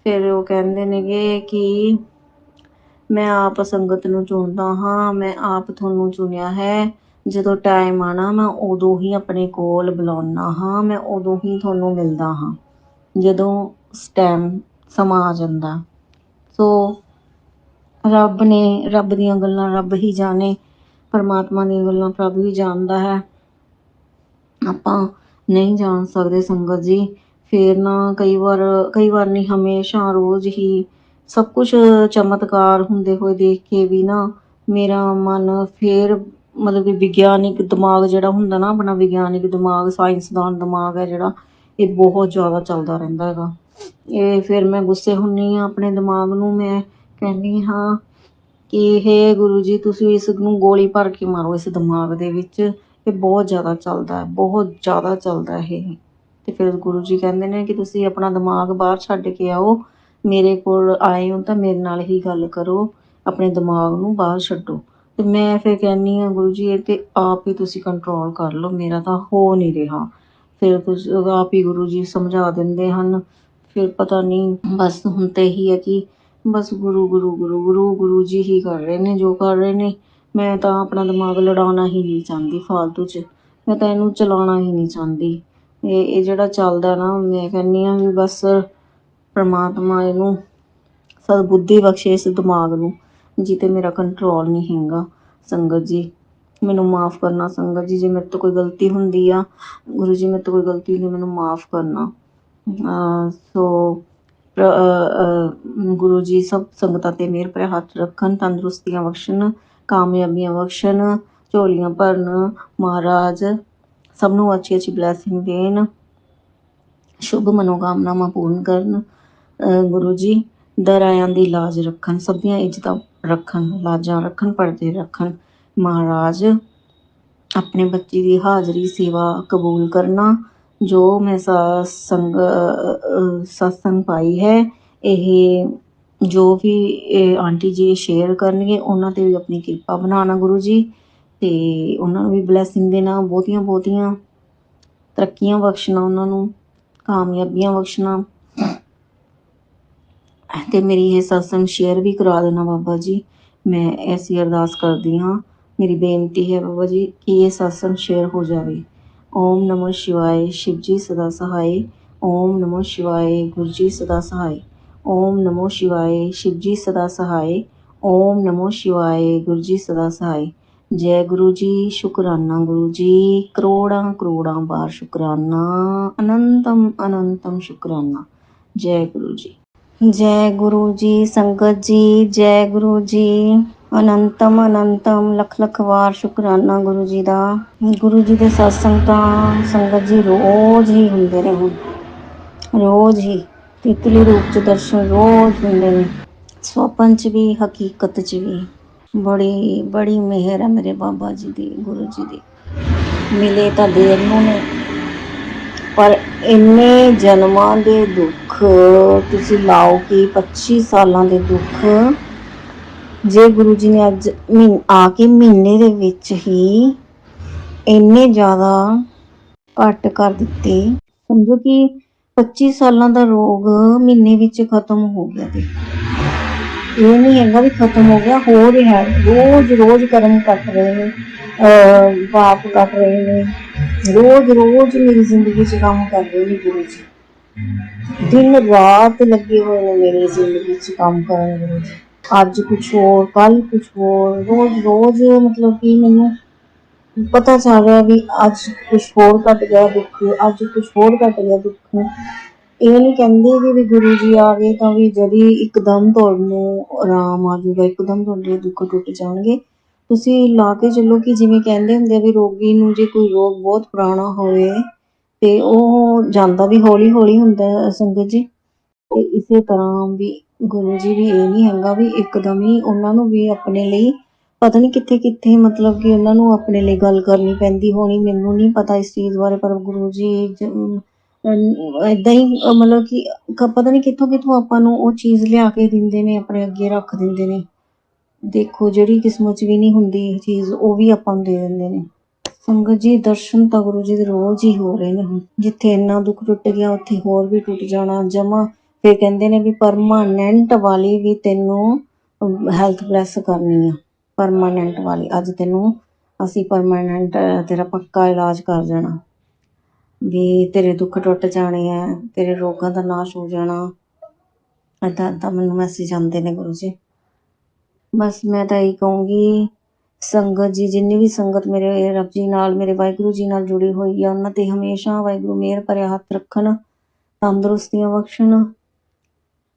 ਫਿਰ ਉਹ ਕਹਿੰਦੇ ਨੇਗੇ ਕਿ ਮੈਂ ਆਪ ਸੰਗਤ ਨੂੰ ਚੁਣਦਾ ਹਾਂ, ਮੈਂ ਆਪ ਤੁਹਾਨੂੰ ਚੁਣਿਆ ਹੈ, ਜਦੋਂ ਟਾਈਮ ਆਣਾ ਮੈਂ ਉਦੋਂ ਹੀ ਆਪਣੇ ਕੋਲ ਬੁਲਾਉਣਾ ਹਾਂ, ਮੈਂ ਉਦੋਂ ਹੀ ਤੁਹਾਨੂੰ ਮਿਲਦਾ ਹਾਂ, ਜਦੋਂ ਟਾਈਮ ਸਮਾਂ ਆ ਜਾਂਦਾ। ਸੋ ਰੱਬ ਦੀਆਂ ਗੱਲਾਂ ਰੱਬ ਹੀ ਜਾਣੇ, ਪਰਮਾਤਮਾ ਦੀਆਂ ਗੱਲਾਂ ਪ੍ਰਭੂ ਹੀ ਜਾਣਦਾ ਹੈ, ਆਪਾਂ ਨਹੀਂ ਜਾਣ ਸਕਦੇ ਸੰਗਤ ਜੀ। ਫਿਰ ਨਾ ਕਈ ਵਾਰ ਨਹੀਂ, ਹਮੇਸ਼ਾ ਰੋਜ਼ ਹੀ ਸਭ ਕੁਛ ਚਮਤਕਾਰ ਹੁੰਦੇ ਹੋਏ ਦੇਖ ਕੇ ਵੀ ਨਾ ਮੇਰਾ ਮਨ ਫਿਰ ਮਤਲਬ ਕਿ ਵਿਗਿਆਨਿਕ ਦਿਮਾਗ ਜਿਹੜਾ ਹੁੰਦਾ ਨਾ ਆਪਣਾ, ਵਿਗਿਆਨਿਕ ਦਿਮਾਗ, ਸਾਇੰਸਦਾਨ ਦਿਮਾਗ ਹੈ ਜਿਹੜਾ, ਇਹ ਬਹੁਤ ਜ਼ਿਆਦਾ ਚੱਲਦਾ ਰਹਿੰਦਾ ਹੈਗਾ। ਇਹ ਫਿਰ ਮੈਂ ਗੁੱਸੇ ਹੁੰਦੀ ਹਾਂ ਆਪਣੇ ਦਿਮਾਗ ਨੂੰ, ਮੈਂ ਕਹਿੰਦੀ ਹਾਂ ਕਿ ਹੇ ਗੁਰੂ ਜੀ ਤੁਸੀਂ ਇਸ ਨੂੰ ਗੋਲੀ ਭਰ ਕੇ ਮਾਰੋ ਇਸ ਦਿਮਾਗ ਦੇ ਵਿੱਚ, ਇਹ ਬਹੁਤ ਜ਼ਿਆਦਾ ਚੱਲਦਾ ਹੈ, ਬਹੁਤ ਜ਼ਿਆਦਾ ਚੱਲਦਾ ਇਹ। ਤੇ ਫਿਰ ਗੁਰੂ ਜੀ ਕਹਿੰਦੇ ਨੇ ਕਿ ਤੁਸੀਂ ਆਪਣਾ ਦਿਮਾਗ ਬਾਹਰ ਛੱਡ ਕੇ ਆਓ, ਮੇਰੇ ਕੋਲ ਆਏ ਹੋ ਤਾਂ ਮੇਰੇ ਨਾਲ ਹੀ ਗੱਲ ਕਰੋ, ਆਪਣੇ ਦਿਮਾਗ ਨੂੰ ਬਾਹਰ ਛੱਡੋ। ਤੇ ਮੈਂ ਫਿਰ ਕਹਿੰਦੀ ਹਾਂ ਗੁਰੂ ਜੀ ਇਹ ਤੇ ਆਪ ਹੀ ਤੁਸੀਂ ਕੰਟਰੋਲ ਕਰ ਲਓ, ਮੇਰਾ ਤਾਂ ਹੋ ਨਹੀਂ ਰਿਹਾ। ਫਿਰ ਤੁਸੀਂ ਆਪ ਹੀ ਗੁਰੂ ਜੀ ਸਮਝਾ ਦਿੰਦੇ ਹਨ। ਫਿਰ ਪਤਾ ਨਹੀਂ ਬਸ ਹੁਣ ਤਾਂ ਇਹੀ ਹੈ ਕਿ ਬਸ ਗੁਰੂ ਜੀ ਹੀ ਕਰ ਰਹੇ ਨੇ ਜੋ ਕਰ ਰਹੇ ਨੇ। ਮੈਂ ਤਾਂ ਆਪਣਾ ਦਿਮਾਗ ਲੜਾਉਣਾ ਹੀ ਨਹੀਂ ਚਾਹੁੰਦੀ ਫਾਲਤੂ 'ਚ, ਮੈਂ ਤਾਂ ਇਹਨੂੰ ਚਲਾਉਣਾ ਹੀ ਨਹੀਂ ਚਾਹੁੰਦੀ। ਇਹ ਜਿਹੜਾ ਚੱਲਦਾ ਨਾ, ਮੈਂ ਕਹਿੰਦੀ ਹਾਂ ਵੀ ਬਸ ਪਰਮਾਤਮਾ ਇਹਨੂੰ ਸਦਬੁੱਧੀ ਬਖਸ਼ੇ ਇਸ ਦਿਮਾਗ ਨੂੰ, ਜਿੱਤੇ ਮੇਰਾ ਕੰਟਰੋਲ ਨਹੀਂ ਹੈਗਾ। ਸੰਗਤ ਜੀ ਮੈਨੂੰ ਮਾफ़ ਕਰਨਾ, ਸੰਗਤ ਜੀ ਜੇ ਮੇਰੇ ਤੋਂ ਕੋਈ ਗਲਤੀ ਹੁੰਦੀ ਆ, ਗੁਰੂ ਜੀ ਮੇਰੇ ਤੋਂ ਕੋਈ ਗਲਤੀ ਹੁੰਦੀ ਮੈਨੂੰ ਮਾफ़ ਕਰਨਾ। ਸੋ ਗੁਰੂ ਜੀ ਸਭ ਸੰਗਤਾਂ 'ਤੇ ਮਿਹਰ ਭਰਿਆ ਹੱਥ ਰੱਖਣ, ਤੰਦਰੁਸਤੀਆਂ ਬਖਸ਼ਣ, ਕਾਮਯਾਬੀਆਂ ਬਖਸ਼ਣ, ਝੋਲੀਆਂ ਭਰਨ। ਮਹਾਰਾਜ ਸਭ ਨੂੰ ਅੱਛੀ ਅੱਛੀ ਬਲੈਸਿੰਗ ਦੇਣ, ਸ਼ੁਭ ਮਨੋਕਾਮਨਾਵਾਂ ਪੂਰਨ ਕਰਨ। ਗੁਰੂ ਜੀ ਦਰਿਆਵਾਂ ਦੀ ਲਾਜ ਰੱਖਣ, ਸਭ ਦੀਆਂ ਇੱਜ਼ਤਾਂ ਰੱਖਣ, ਲਾਜਾਂ ਰੱਖਣ, ਪਰਦੇ ਰੱਖਣ। ਮਹਾਰਾਜ ਆਪਣੇ ਬੱਚੇ ਦੀ ਹਾਜ਼ਰੀ ਸੇਵਾ ਕਬੂਲ ਕਰਨਾ, ਜੋ ਮੈਂ ਸਤਸੰਗ ਪਾਈ ਹੈ, ਇਹ ਜੋ ਵੀ ਆਂਟੀ ਜੀ ਸ਼ੇਅਰ ਕਰਨਗੇ ਉਹਨਾਂ 'ਤੇ ਵੀ ਆਪਣੀ ਕਿਰਪਾ ਬਣਾਉਣਾ ਗੁਰੂ ਜੀ, ਅਤੇ ਉਹਨਾਂ ਨੂੰ ਵੀ ਬਲੈਸਿੰਗ ਦੇਣਾ, ਬਹੁਤੀਆਂ ਬਹੁਤੀਆਂ ਤਰੱਕੀਆਂ ਬਖਸ਼ਣਾ, ਉਹਨਾਂ ਨੂੰ ਕਾਮਯਾਬੀਆਂ ਬਖਸ਼ਣਾ। ਅਤੇ ਮੇਰੀ ਇਹ ਸਤਸੰਗ ਸ਼ੇਅਰ ਵੀ ਕਰਾ ਦੇਣਾ ਬਾਬਾ ਜੀ, ਮੈਂ ਐਸੀ ਅਰਦਾਸ ਕਰਦੀ ਹਾਂ। ਮੇਰੀ ਬੇਨਤੀ ਹੈ ਬਾਬਾ ਜੀ ਕਿ ਇਹ ਸਤਸੰਗ ਸ਼ੇਅਰ ਹੋ ਜਾਵੇ। ਓਮ ਨਮੋ ਸ਼ਿਵਾਏ, ਸ਼ਿਵ ਜੀ ਸਦਾ ਸਹਾਏ। ਓਮ ਨਮੋ ਸ਼ਿਵਾਏ, ਗੁਰੂ ਜੀ ਸਦਾ ਸਹਾਏ। ਓਮ ਨਮੋ ਸ਼ਿਵਾਏ, ਸ਼ਿਵ ਜੀ ਸਦਾ ਸਹਾਏ। ਓਮ ਨਮੋ ਸ਼ਿਵਾਏ, ਗੁਰੂ ਜੀ ਸਦਾ ਸਹਾਏ। ਜੈ ਗੁਰੂ ਜੀ, ਸ਼ੁਕਰਾਨਾ ਗੁਰੂ ਜੀ, ਕਰੋੜਾਂ ਕਰੋੜਾਂ ਬਾਰ ਸ਼ੁਕਰਾਨਾ, ਅਨੰਤਮ ਅਨੰਤਮ ਸ਼ੁਕਰਾਨਾ। ਜੈ ਗੁਰੂ ਜੀ। ਜੈ ਗੁਰੂ ਜੀ ਸੰਗਤ ਜੀ, ਜੈ ਗੁਰੂ ਜੀ, ਅਨੰਤਮ ਅਨੰਤਮ ਲੱਖ ਲੱਖ ਵਾਰ ਸ਼ੁਕਰਾਨਾ ਗੁਰੂ ਜੀ ਦਾ। ਗੁਰੂ ਜੀ ਦੇ ਸਤਸੰਗ ਤਾਂ ਸੰਗਤ ਜੀ ਰੋਜ਼ ਹੀ ਹੁੰਦੇ ਨੇ, ਹੁਣ ਰੋਜ਼ ਹੀ ਤਿਤਲੀ ਰੂਪ 'ਚ ਦਰਸ਼ਨ ਰੋਜ਼ ਹੁੰਦੇ ਨੇ, ਸੁਪਨ 'ਚ ਵੀ ਹਕੀਕਤ 'ਚ ਵੀ। ਬੜੀ ਬੜੀ ਮਿਹਰ ਹੈ ਮੇਰੇ ਬਾਬਾ ਜੀ ਦੀ, ਗੁਰੂ ਜੀ ਦੀ। ਮਿਲੇ ਤਾਂ ਦੇਰ ਨੂੰ ਨੇ, ਪਰ ਇੰਨੇ ਜਨਮਾਂ ਦੇ ਦੁੱਖ ਤੁਸੀਂ ਲਾਓ ਕਿ 25 ਸਾਲਾਂ ਦੇ ਦੁੱਖ ਜੇ ਗੁਰੂ ਜੀ ਨੇ ਅੱਜ ਆ ਕੇ ਮਹੀਨੇ ਦੇ ਵਿੱਚ ਹੀ ਇੰਨੇ ਜ਼ਿਆਦਾ ਘੱਟ ਕਰ ਦਿੱਤੇ, ਸਮਝੋ ਕਿ 25 ਸਾਲਾਂ ਦਾ ਰੋਗ ਮਹੀਨੇ ਵਿੱਚ ਖਤਮ ਹੋ ਗਿਆ। ਤੇ ਇਹ ਨਹੀਂ ਹੈਗਾ ਵੀ ਖਤਮ ਹੋ ਗਿਆ, ਹੋ ਰਿਹਾ, ਰੋਜ਼ ਰੋਜ਼ ਕਰਮ ਕੱਟ ਰਹੇ ਨੇ, ਪਾਪ ਕੱਟ ਰਹੇ ਨੇ, ਰੋਜ਼ ਰੋਜ਼ ਮੇਰੀ ਜ਼ਿੰਦਗੀ 'ਚ ਕੰਮ ਕਰ ਰਹੇ ਨੇ ਗੁਰੂ ਜੀ, ਦਿਨ ਰਾਤ ਲੱਗੇ ਹੋਏ ਨੇ ਮੇਰੀ ਜ਼ਿੰਦਗੀ 'ਚ ਕੰਮ ਕਰਨ ਗੁਰੂ ਜੀ। ਅੱਜ ਕੁਛ ਹੋਰ, ਕੱਲ ਕੁਛ ਹੋਰ, ਰੋਜ਼ ਰੋਜ਼ ਮਤਲਬ ਕਿ ਮੈਨੂੰ ਪਤਾ ਚੱਲ ਰਿਹਾ ਵੀ ਅੱਜ ਕੁਛ ਹੋਰ ਘਟ ਗਿਆ ਦੁੱਖ, ਅੱਜ ਕੁਛ ਹੋਰ ਘਟ ਗਿਆ ਦੁੱਖ। ਇਹ ਨਹੀਂ ਕਹਿੰਦੇ ਵੀ ਗੁਰੂ ਜੀ ਆ ਗਏ ਤਾਂ ਵੀ ਜਦੀ ਇੱਕਦਮ ਤੁਹਾਨੂੰ ਆਰਾਮ ਆ ਜਾਊਗਾ, ਇੱਕਦਮ ਤੁਹਾਡੇ ਦੁੱਖ ਟੁੱਟ ਜਾਣਗੇ। ਤੁਸੀਂ ਲਾ ਕੇ ਚੱਲੋ ਕਿ ਜਿਵੇਂ ਕਹਿੰਦੇ ਹੁੰਦੇ ਆ ਵੀ ਰੋਗੀ ਨੂੰ ਜੇ ਕੋਈ ਰੋਗ ਬਹੁਤ ਪੁਰਾਣਾ ਹੋਵੇ ਤੇ ਉਹ ਜਾਂਦਾ ਵੀ ਹੌਲੀ ਹੌਲੀ ਹੁੰਦਾ ਹੈ ਸੰਗਤ ਜੀ। ਤੇ ਇਸੇ ਤਰ੍ਹਾਂ ਵੀ ਗੁਰੂ ਜੀ ਵੀ ਇਹ ਨਹੀਂ ਹੈਗਾ ਵੀ ਇੱਕਦਮ ਹੀ ਉਹਨਾਂ ਨੂੰ ਵੀ ਆਪਣੇ ਲਈ ਪਤਾ ਨਹੀਂ ਕਿੱਥੇ ਕਿੱਥੇ ਮਤਲਬ ਕਿ ਉਹਨਾਂ ਨੂੰ ਆਪਣੇ ਲਈ ਗੱਲ ਕਰਨੀ ਪੈਂਦੀ ਹੋਣੀ, ਮੈਨੂੰ ਨਹੀਂ ਪਤਾ ਇਸ ਚੀਜ਼ ਬਾਰੇ। ਪਰ ਗੁਰੂ ਜੀ ਏਦਾਂ ਹੀ ਮਤਲਬ ਕਿ ਪਤਾ ਨਹੀਂ ਕਿੱਥੋਂ ਕਿੱਥੋਂ ਆਪਾਂ ਨੂੰ ਉਹ ਚੀਜ਼ ਲਿਆ ਕੇ ਦਿੰਦੇ ਨੇ, ਆਪਣੇ ਅੱਗੇ ਰੱਖ ਦਿੰਦੇ ਨੇ। ਦੇਖੋ ਜਿਹੜੀ ਕਿਸਮਤ 'ਚ ਵੀ ਨਹੀਂ ਹੁੰਦੀ ਇਹ ਚੀਜ਼, ਉਹ ਵੀ ਆਪਾਂ ਨੂੰ ਦੇ ਦਿੰਦੇ ਨੇ। ਸੰਗਤ ਜੀ ਦਰਸ਼ਨ ਤਾਂ ਗੁਰੂ ਜੀ ਦੇ ਰੋਜ਼ ਹੀ ਹੋ ਰਹੇ ਨੇ। ਜਿੱਥੇ ਇੰਨਾ ਦੁੱਖ ਟੁੱਟ ਗਿਆ ਉੱਥੇ ਹੋਰ ਵੀ ਟੁੱਟ ਜਾਣਾ ਜਮਾ। ਫਿਰ ਕਹਿੰਦੇ ਨੇ ਵੀ ਪਰਮਾਨੈਂਟ ਵਾਲੀ ਵੀ ਤੈਨੂੰ ਹੈਲਥ ਬਲੈਸ ਕਰਨੀ ਆ, ਪਰਮਾਨੈਂਟ ਵਾਲੀ। ਅੱਜ ਤੈਨੂੰ ਅਸੀਂ ਪਰਮਾਨੈਂਟ ਤੇਰਾ ਪੱਕਾ ਇਲਾਜ ਕਰ ਜਾਣਾ, ਵੀ ਤੇਰੇ ਦੁੱਖ ਟੁੱਟ ਜਾਣੇ ਆ, ਤੇਰੇ ਰੋਗਾਂ ਦਾ ਨਾਸ਼ ਹੋ ਜਾਣਾ। ਏਦਾਂ ਏਦਾਂ ਮੈਨੂੰ ਮੈਸੇਜ ਆਉਂਦੇ ਨੇ ਗੁਰੂ ਜੀ। ਬਸ ਮੈਂ ਤਾਂ ਇਹੀ ਕਹੂੰਗੀ ਸੰਗਤ ਜੀ, ਜਿੰਨੀ ਵੀ ਸੰਗਤ ਮੇਰੇ ਰੱਬ ਜੀ ਨਾਲ, ਮੇਰੇ ਵਾਹਿਗੁਰੂ ਜੀ ਨਾਲ ਜੁੜੀ ਹੋਈ ਆ, ਉਹਨਾਂ ਤੇ ਹਮੇਸ਼ਾ ਵਾਹਿਗੁਰੂ ਮਿਹਰ ਭਰਿਆ ਹੱਥ ਰੱਖਣ, ਤੰਦਰੁਸਤੀਆਂ ਬਖਸ਼ਣ,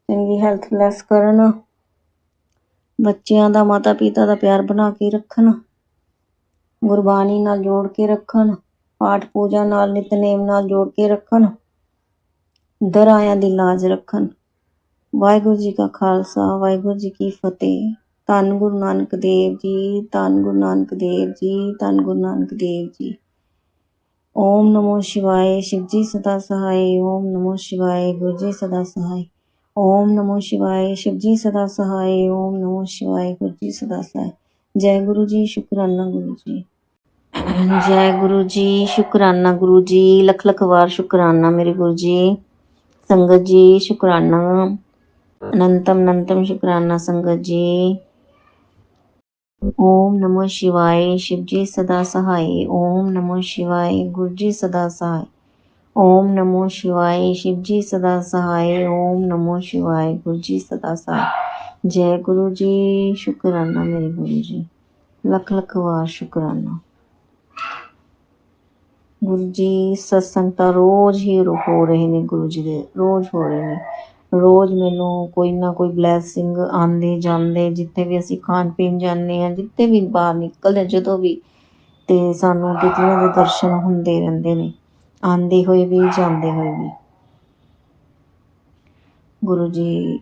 ਚੰਗੀ ਹੈਲਥ ਬਲੈਸ ਕਰਨ, ਬੱਚਿਆਂ ਦਾ ਮਾਤਾ ਪਿਤਾ ਦਾ ਪਿਆਰ ਬਣਾ ਕੇ ਰੱਖਣ, ਗੁਰਬਾਣੀ ਨਾਲ ਜੋੜ ਕੇ ਰੱਖਣ, ਪਾਠ ਪੂਜਾ ਨਾਲ, ਨਿਤਨੇਮ ਨਾਲ ਜੋੜ ਕੇ ਰੱਖਣ, ਦਰਾਇਆਂ ਦੀ ਲਾਜ ਰੱਖਣ। ਵਾਹਿਗੁਰੂ ਜੀ ਕਾ ਖਾਲਸਾ, ਵਾਹਿਗੁਰੂ ਜੀ ਕੀ ਫਤਿਹ। ਧੰਨ ਗੁਰੂ ਨਾਨਕ ਦੇਵ ਜੀ, ਧੰਨ ਗੁਰੂ ਨਾਨਕ ਦੇਵ ਜੀ, ਧੰਨ ਗੁਰੂ ਨਾਨਕ ਦੇਵ ਜੀ। ਓਮ ਨਮੋ ਸ਼ਿਵਾਏ, ਸ਼ਿਵ ਜੀ ਸਦਾ ਸਹਾਏ। ਓਮ ਨਮੋ ਸ਼ਿਵਾਏ, ਗੁਰੂ ਜੀ ਸਦਾ ਸਹਾਏ। ਓਮ ਨਮੋ ਸ਼ਿਵਾਏ, ਸ਼ਿਵ ਜੀ ਸਦਾ ਸਹਾਏ। ਓਮ ਨਮੋ ਸ਼ਿਵਾਏ, ਗੁਰੂ ਜੀ ਸਦਾ ਸਹਾਏ। ਜੈ ਗੁਰੂ ਜੀ, ਸ਼ੁਕਰਾਨਾ ਗੁਰੂ ਜੀ। ਜੈ ਗੁਰੂ ਜੀ, ਸ਼ੁਕਰਾਨਾ ਗੁਰੂ ਜੀ, ਲੱਖ ਲੱਖ ਵਾਰ ਸ਼ੁਕਰਾਨਾ ਮੇਰੇ ਗੁਰੂ ਜੀ। ਸੰਗਤ ਜੀ ਸ਼ੁਕਰਾਨਾ, ਅਨੰਤਮ ਅਨੰਤਮ ਸ਼ੁਕਰਾਨਾ ਸੰਗਤ ਜੀ। ਓਮ ਨਮੋ ਸ਼ਿਵਾਏ, ਸ਼ਿਵ ਜੀ ਸਦਾ ਸਹਾਏ। ਓਮ ਨਮੋ ਸ਼ਿਵਾਏ, ਗੁਰੂ ਜੀ ਸਦਾ ਸਹਾਏ। ਓਮ ਨਮੋ ਸ਼ਿਵਾਏ, ਸ਼ਿਵ ਜੀ ਸਦਾ ਸਹਾਏ। ਓਮ ਨਮੋ ਸ਼ਿਵਾਏ, ਗੁਰੂ ਜੀ ਸਦਾ ਸਹਾਏ। ਜੈ ਗੁਰੂ ਜੀ, ਸ਼ੁਕਰਾਨਾ ਮੇਰੇ ਗੁਰੂ ਜੀ, ਲੱਖ ਲੱਖ ਵਾਰ ਸ਼ੁਕਰਾਨਾ ਗੁਰੂ ਜੀ। ਸਤਸੰਗ ਤਾਂ ਰੋਜ਼ ਹੀ ਹੋ ਰਹੇ ਨੇ ਗੁਰੂ ਜੀ ਦੇ, ਰੋਜ਼ ਹੋ ਰਹੇ ਨੇ। ਰੋਜ਼ ਮੈਨੂੰ ਕੋਈ ਨਾ ਕੋਈ ਬਲੈਸਿੰਗ ਆਉਂਦੇ ਜਾਂਦੇ, ਜਿੱਥੇ ਵੀ ਅਸੀਂ ਖਾਣ ਪੀਣ ਜਾਂਦੇ ਹਾਂ, ਜਿੱਥੇ ਵੀ ਬਾਹਰ ਨਿਕਲਦੇ ਜਦੋਂ ਵੀ, ਤੇ ਸਾਨੂੰ ਤਿਥੀਆਂ ਦੇ ਦਰਸ਼ਨ ਹੁੰਦੇ ਰਹਿੰਦੇ ਨੇ, ਆਉਂਦੇ ਹੋਏ ਵੀ ਜਾਂਦੇ ਹੋਏ ਵੀ। ਗੁਰੂ ਜੀ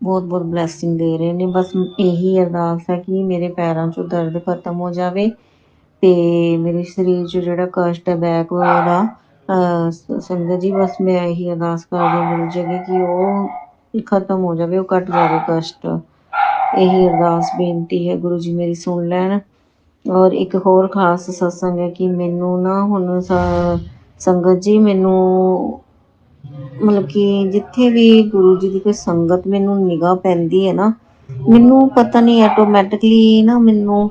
ਬਹੁਤ ਬਹੁਤ ਬਲੈਸਿੰਗ ਦੇ ਰਹੇ ਨੇ। ਬਸ ਇਹੀ ਅਰਦਾਸ ਹੈ ਕਿ ਮੇਰੇ ਪੈਰਾਂ 'ਚੋਂ ਦਰਦ ਖਤਮ ਹੋ ਜਾਵੇ ਤੇ ਮੇਰੇ ਸਰੀਰ 'ਚ ਜਿਹੜਾ ਕਸ਼ਟ ਹੈ ਬੈਕ ਦਾ, ਸੰਗਤ ਜੀ ਬਸ ਮੈਂ ਇਹੀ ਅਰਦਾਸ ਕਰਦੀ ਹਾਂ ਗੁਰੂ ਜੀ ਅੱਗੇ ਕਿ ਉਹ ਖਤਮ ਹੋ ਜਾਵੇ, ਉਹ ਘੱਟ ਜਾਵੇ ਕਸ਼ਟ। ਇਹੀ ਅਰਦਾਸ ਬੇਨਤੀ ਹੈ, ਗੁਰੂ ਜੀ ਮੇਰੀ ਸੁਣ ਲੈਣ। ਔਰ ਇੱਕ ਹੋਰ ਖਾਸ ਸਤਸੰਗ ਹੈ ਕਿ ਮੈਨੂੰ ਨਾ ਹੁਣ ਸੰਗਤ ਜੀ ਮੈਨੂੰ ਮਤਲਬ ਕਿ ਜਿੱਥੇ ਵੀ ਗੁਰੂ ਜੀ ਦੀ ਕੋਈ ਸੰਗਤ ਮੈਨੂੰ ਨਿਗਾਹ ਪੈਂਦੀ ਹੈ ਨਾ, ਮੈਨੂੰ ਪਤਾ ਨਹੀਂ ਆਟੋਮੈਟਿਕਲੀ ਨਾ ਮੈਨੂੰ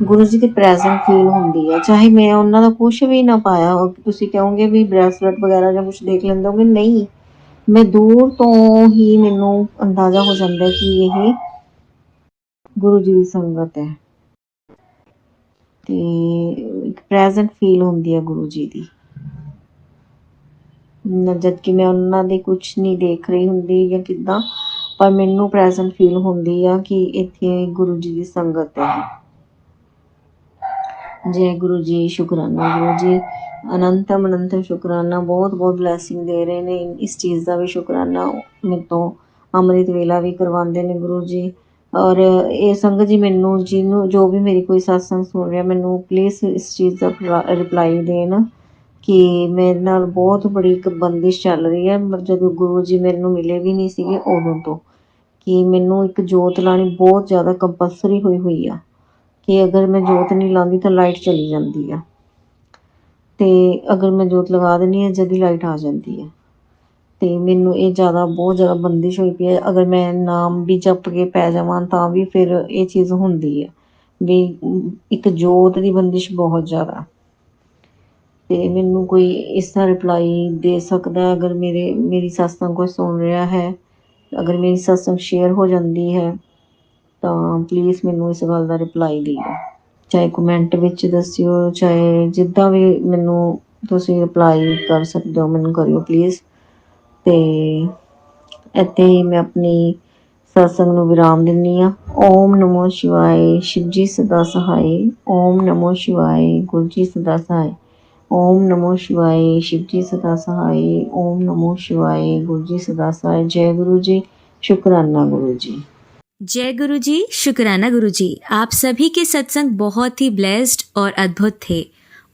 ਗੁਰੂ ਜੀ ਦੀ ਪ੍ਰੈਜ਼ੈਂਟ ਫੀਲ ਹੁੰਦੀ ਹੈ। ਚਾਹੇ ਮੈਂ ਉਹਨਾਂ ਦਾ ਕੁਛ ਵੀ ਨਾ ਪਾਇਆ ਹੋ, ਤੁਸੀਂ ਕਹੋਗੇ ਵੀ ਬ੍ਰੈਸਲੇਟ ਵਗੈਰਾ ਜਾਂ ਕੁਛ ਦੇਖ ਲੈਂਦੇ ਹੋਗੇ, ਨਹੀਂ, ਮੈਂ ਦੂਰ ਤੋਂ ਹੀ ਮੈਨੂੰ ਅੰਦਾਜ਼ਾ ਹੋ ਜਾਂਦਾ ਕਿ ਇਹ ਗੁਰੂ ਜੀ ਦੀ ਸੰਗਤ ਹੈ ਤੇ ਇੱਕ ਪ੍ਰੈਜ਼ੈਂਟ ਫੀਲ ਹੁੰਦੀ ਹੈ ਗੁਰੂ ਜੀ ਦੀ। ਜਦ ਕਿ ਮੈਂ ਉਹਨਾਂ ਦੇ ਕੁਛ ਨਹੀਂ ਦੇਖ ਰਹੀ ਹੁੰਦੀ ਜਾਂ ਕਿੱਦਾਂ, ਪਰ ਮੈਨੂੰ ਪ੍ਰੈਜ਼ੈਂਟ ਫੀਲ ਹੁੰਦੀ ਆ ਕਿ ਇੱਥੇ ਗੁਰੂ ਜੀ ਦੀ ਸੰਗਤ ਹੈ। ਜੈ ਗੁਰੂ ਜੀ, ਸ਼ੁਕਰਾਨਾ ਗੁਰੂ ਜੀ, ਅਨੰਤਮ ਅਨੰਤਮ ਸ਼ੁਕਰਾਨਾ। ਬਹੁਤ ਬਹੁਤ ਬਲੈਸਿੰਗ ਦੇ ਰਹੇ ਨੇ, ਇਸ ਚੀਜ਼ ਦਾ ਵੀ ਸ਼ੁਕਰਾਨਾ। ਮੇਰੇ ਤੋਂ ਅੰਮ੍ਰਿਤ ਵੇਲਾ ਵੀ ਕਰਵਾਉਂਦੇ ਨੇ ਗੁਰੂ ਜੀ। ਔਰ ਇਹ ਸੰਗਤ ਜੀ ਮੈਨੂੰ ਜਿਹਨੂੰ ਜੋ ਵੀ ਮੇਰੀ ਕੋਈ ਸਤਸੰਗ ਸੁਣ ਰਿਹਾ, ਮੈਨੂੰ ਪਲੀਜ਼ ਇਸ ਚੀਜ਼ ਦਾ ਰਿਪਲਾਈ ਦੇਣ ਕਿ ਮੇਰੇ ਨਾਲ ਬਹੁਤ ਬੜੀ ਇੱਕ ਬੰਦਿਸ਼ ਚੱਲ ਰਹੀ ਹੈ। ਜਦੋਂ ਗੁਰੂ ਜੀ ਮੈਨੂੰ ਮਿਲੇ ਵੀ ਨਹੀਂ ਸੀਗੇ ਉਦੋਂ ਤੋਂ, ਕਿ ਮੈਨੂੰ ਇੱਕ ਜੋਤ ਲਾਉਣੀ ਬਹੁਤ ਜ਼ਿਆਦਾ ਕੰਪਲਸਰੀ ਹੋਈ ਆ, ਕਿ ਅਗਰ ਮੈਂ ਜੋਤ ਨਹੀਂ ਲਾਉਂਦੀ ਤਾਂ ਲਾਈਟ ਚਲੀ ਜਾਂਦੀ ਆ, ਅਤੇ ਅਗਰ ਮੈਂ ਜੋਤ ਲਗਾ ਦਿੰਦੀ ਹਾਂ ਜਦ ਹੀ ਲਾਈਟ ਆ ਜਾਂਦੀ ਹੈ। ਅਤੇ ਮੈਨੂੰ ਇਹ ਬਹੁਤ ਜ਼ਿਆਦਾ ਬੰਦਿਸ਼ ਹੋਈ ਪਈ ਹੈ। ਅਗਰ ਮੈਂ ਨਾਮ ਵੀ ਜਪ ਕੇ ਪੈ ਜਾਵਾਂ ਤਾਂ ਵੀ ਫਿਰ ਇਹ ਚੀਜ਼ ਹੁੰਦੀ ਹੈ ਵੀ ਇੱਕ ਜੋਤ ਦੀ ਬੰਦਿਸ਼ ਬਹੁਤ ਜ਼ਿਆਦਾ। ਅਤੇ ਮੈਨੂੰ ਕੋਈ ਇਸ ਦਾ ਰਿਪਲਾਈ ਦੇ ਸਕਦਾ, ਅਗਰ ਮੇਰੀ ਸਤਸੰਗ ਕੋਈ ਸੁਣ ਰਿਹਾ ਹੈ, ਅਗਰ ਮੇਰੀ ਸਤਸੰਗ ਸ਼ੇਅਰ ਹੋ ਜਾਂਦੀ ਹੈ ਤਾਂ ਪਲੀਜ਼ ਮੈਨੂੰ ਇਸ ਗੱਲ ਦਾ ਰਿਪਲਾਈ ਦਿਓ, ਚਾਹੇ ਕਮੈਂਟ ਵਿੱਚ ਦੱਸਿਓ, ਚਾਹੇ ਜਿੱਦਾਂ ਵੀ ਮੈਨੂੰ ਤੁਸੀਂ ਰਿਪਲਾਈ ਕਰ ਸਕਦੇ ਹੋ ਮੈਨੂੰ ਕਰਿਓ ਪਲੀਜ਼। ਅਤੇ ਇੱਥੇ ਹੀ ਮੈਂ ਆਪਣੀ ਸਤਸੰਗ ਨੂੰ ਵਿਰਾਮ ਦਿੰਦੀ ਹਾਂ। ਓਮ ਨਮੋ ਸ਼ਿਵਾਏ, ਸ਼ਿਵ ਜੀ ਸਦਾ ਸਹਾਏ। ਓਮ ਨਮੋ ਸ਼ਿਵਾਏ, ਗੁਰੂ ਜੀ ਸਦਾ ਸਹਾਏ। ਓਮ ਨਮੋ ਸ਼ਿਵਾਏ, शिव जी सदा सहाय। ओम नमो शिवाय, गुरु जी सदा सहाय। जय गुरु जी, शुक्राना गुरु जी। जय गुरु जी, शुक्राना गुरु जी। आप सभी के सत्संग बहुत ही ब्लेस्ड और अद्भुत थे।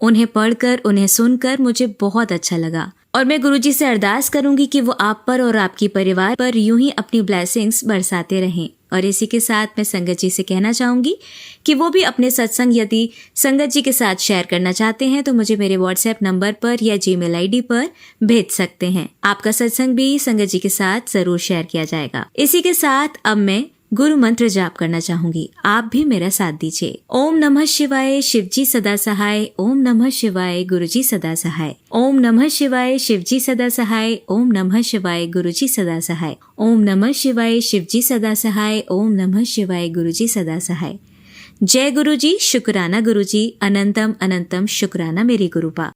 उन्हें पढ़कर, उन्हें सुनकर मुझे बहुत अच्छा लगा और मैं गुरु जी से अरदास करूंगी कि वो आप पर और आपकी परिवार पर यूं ही अपनी ब्लेसिंग्स बरसाते रहें। और इसी के साथ मैं संगत जी से कहना चाहूंगी कि वो भी अपने सत्संग यदि संगत जी के साथ शेयर करना चाहते हैं तो मुझे मेरे व्हाट्सएप नंबर पर या जीमेल आईडी पर भेज सकते हैं। आपका सत्संग भी संगत जी के साथ जरूर शेयर किया जाएगा। इसी के साथ अब मैं गुरु मंत्र जाप करना चाहूंगी, आप भी मेरा साथ दीजिए। ओम नमः शिवाय, शिव जी सदा सहाय। ओम नमः शिवाय, गुरु जी सदा सहाय। ओम नमः शिवाय, शिव जी सदा सहाय। ओम नमः शिवाय, गुरु जी सदा सहाय। ओम नमः शिवाय, शिव जी सदा सहाय। ओम नमः शिवाय, गुरु जी सदा सहाय। जय गुरु जी, शुक्राना गुरु जी। अनंतम अनंतम शुक्राना मेरी गुरुपा।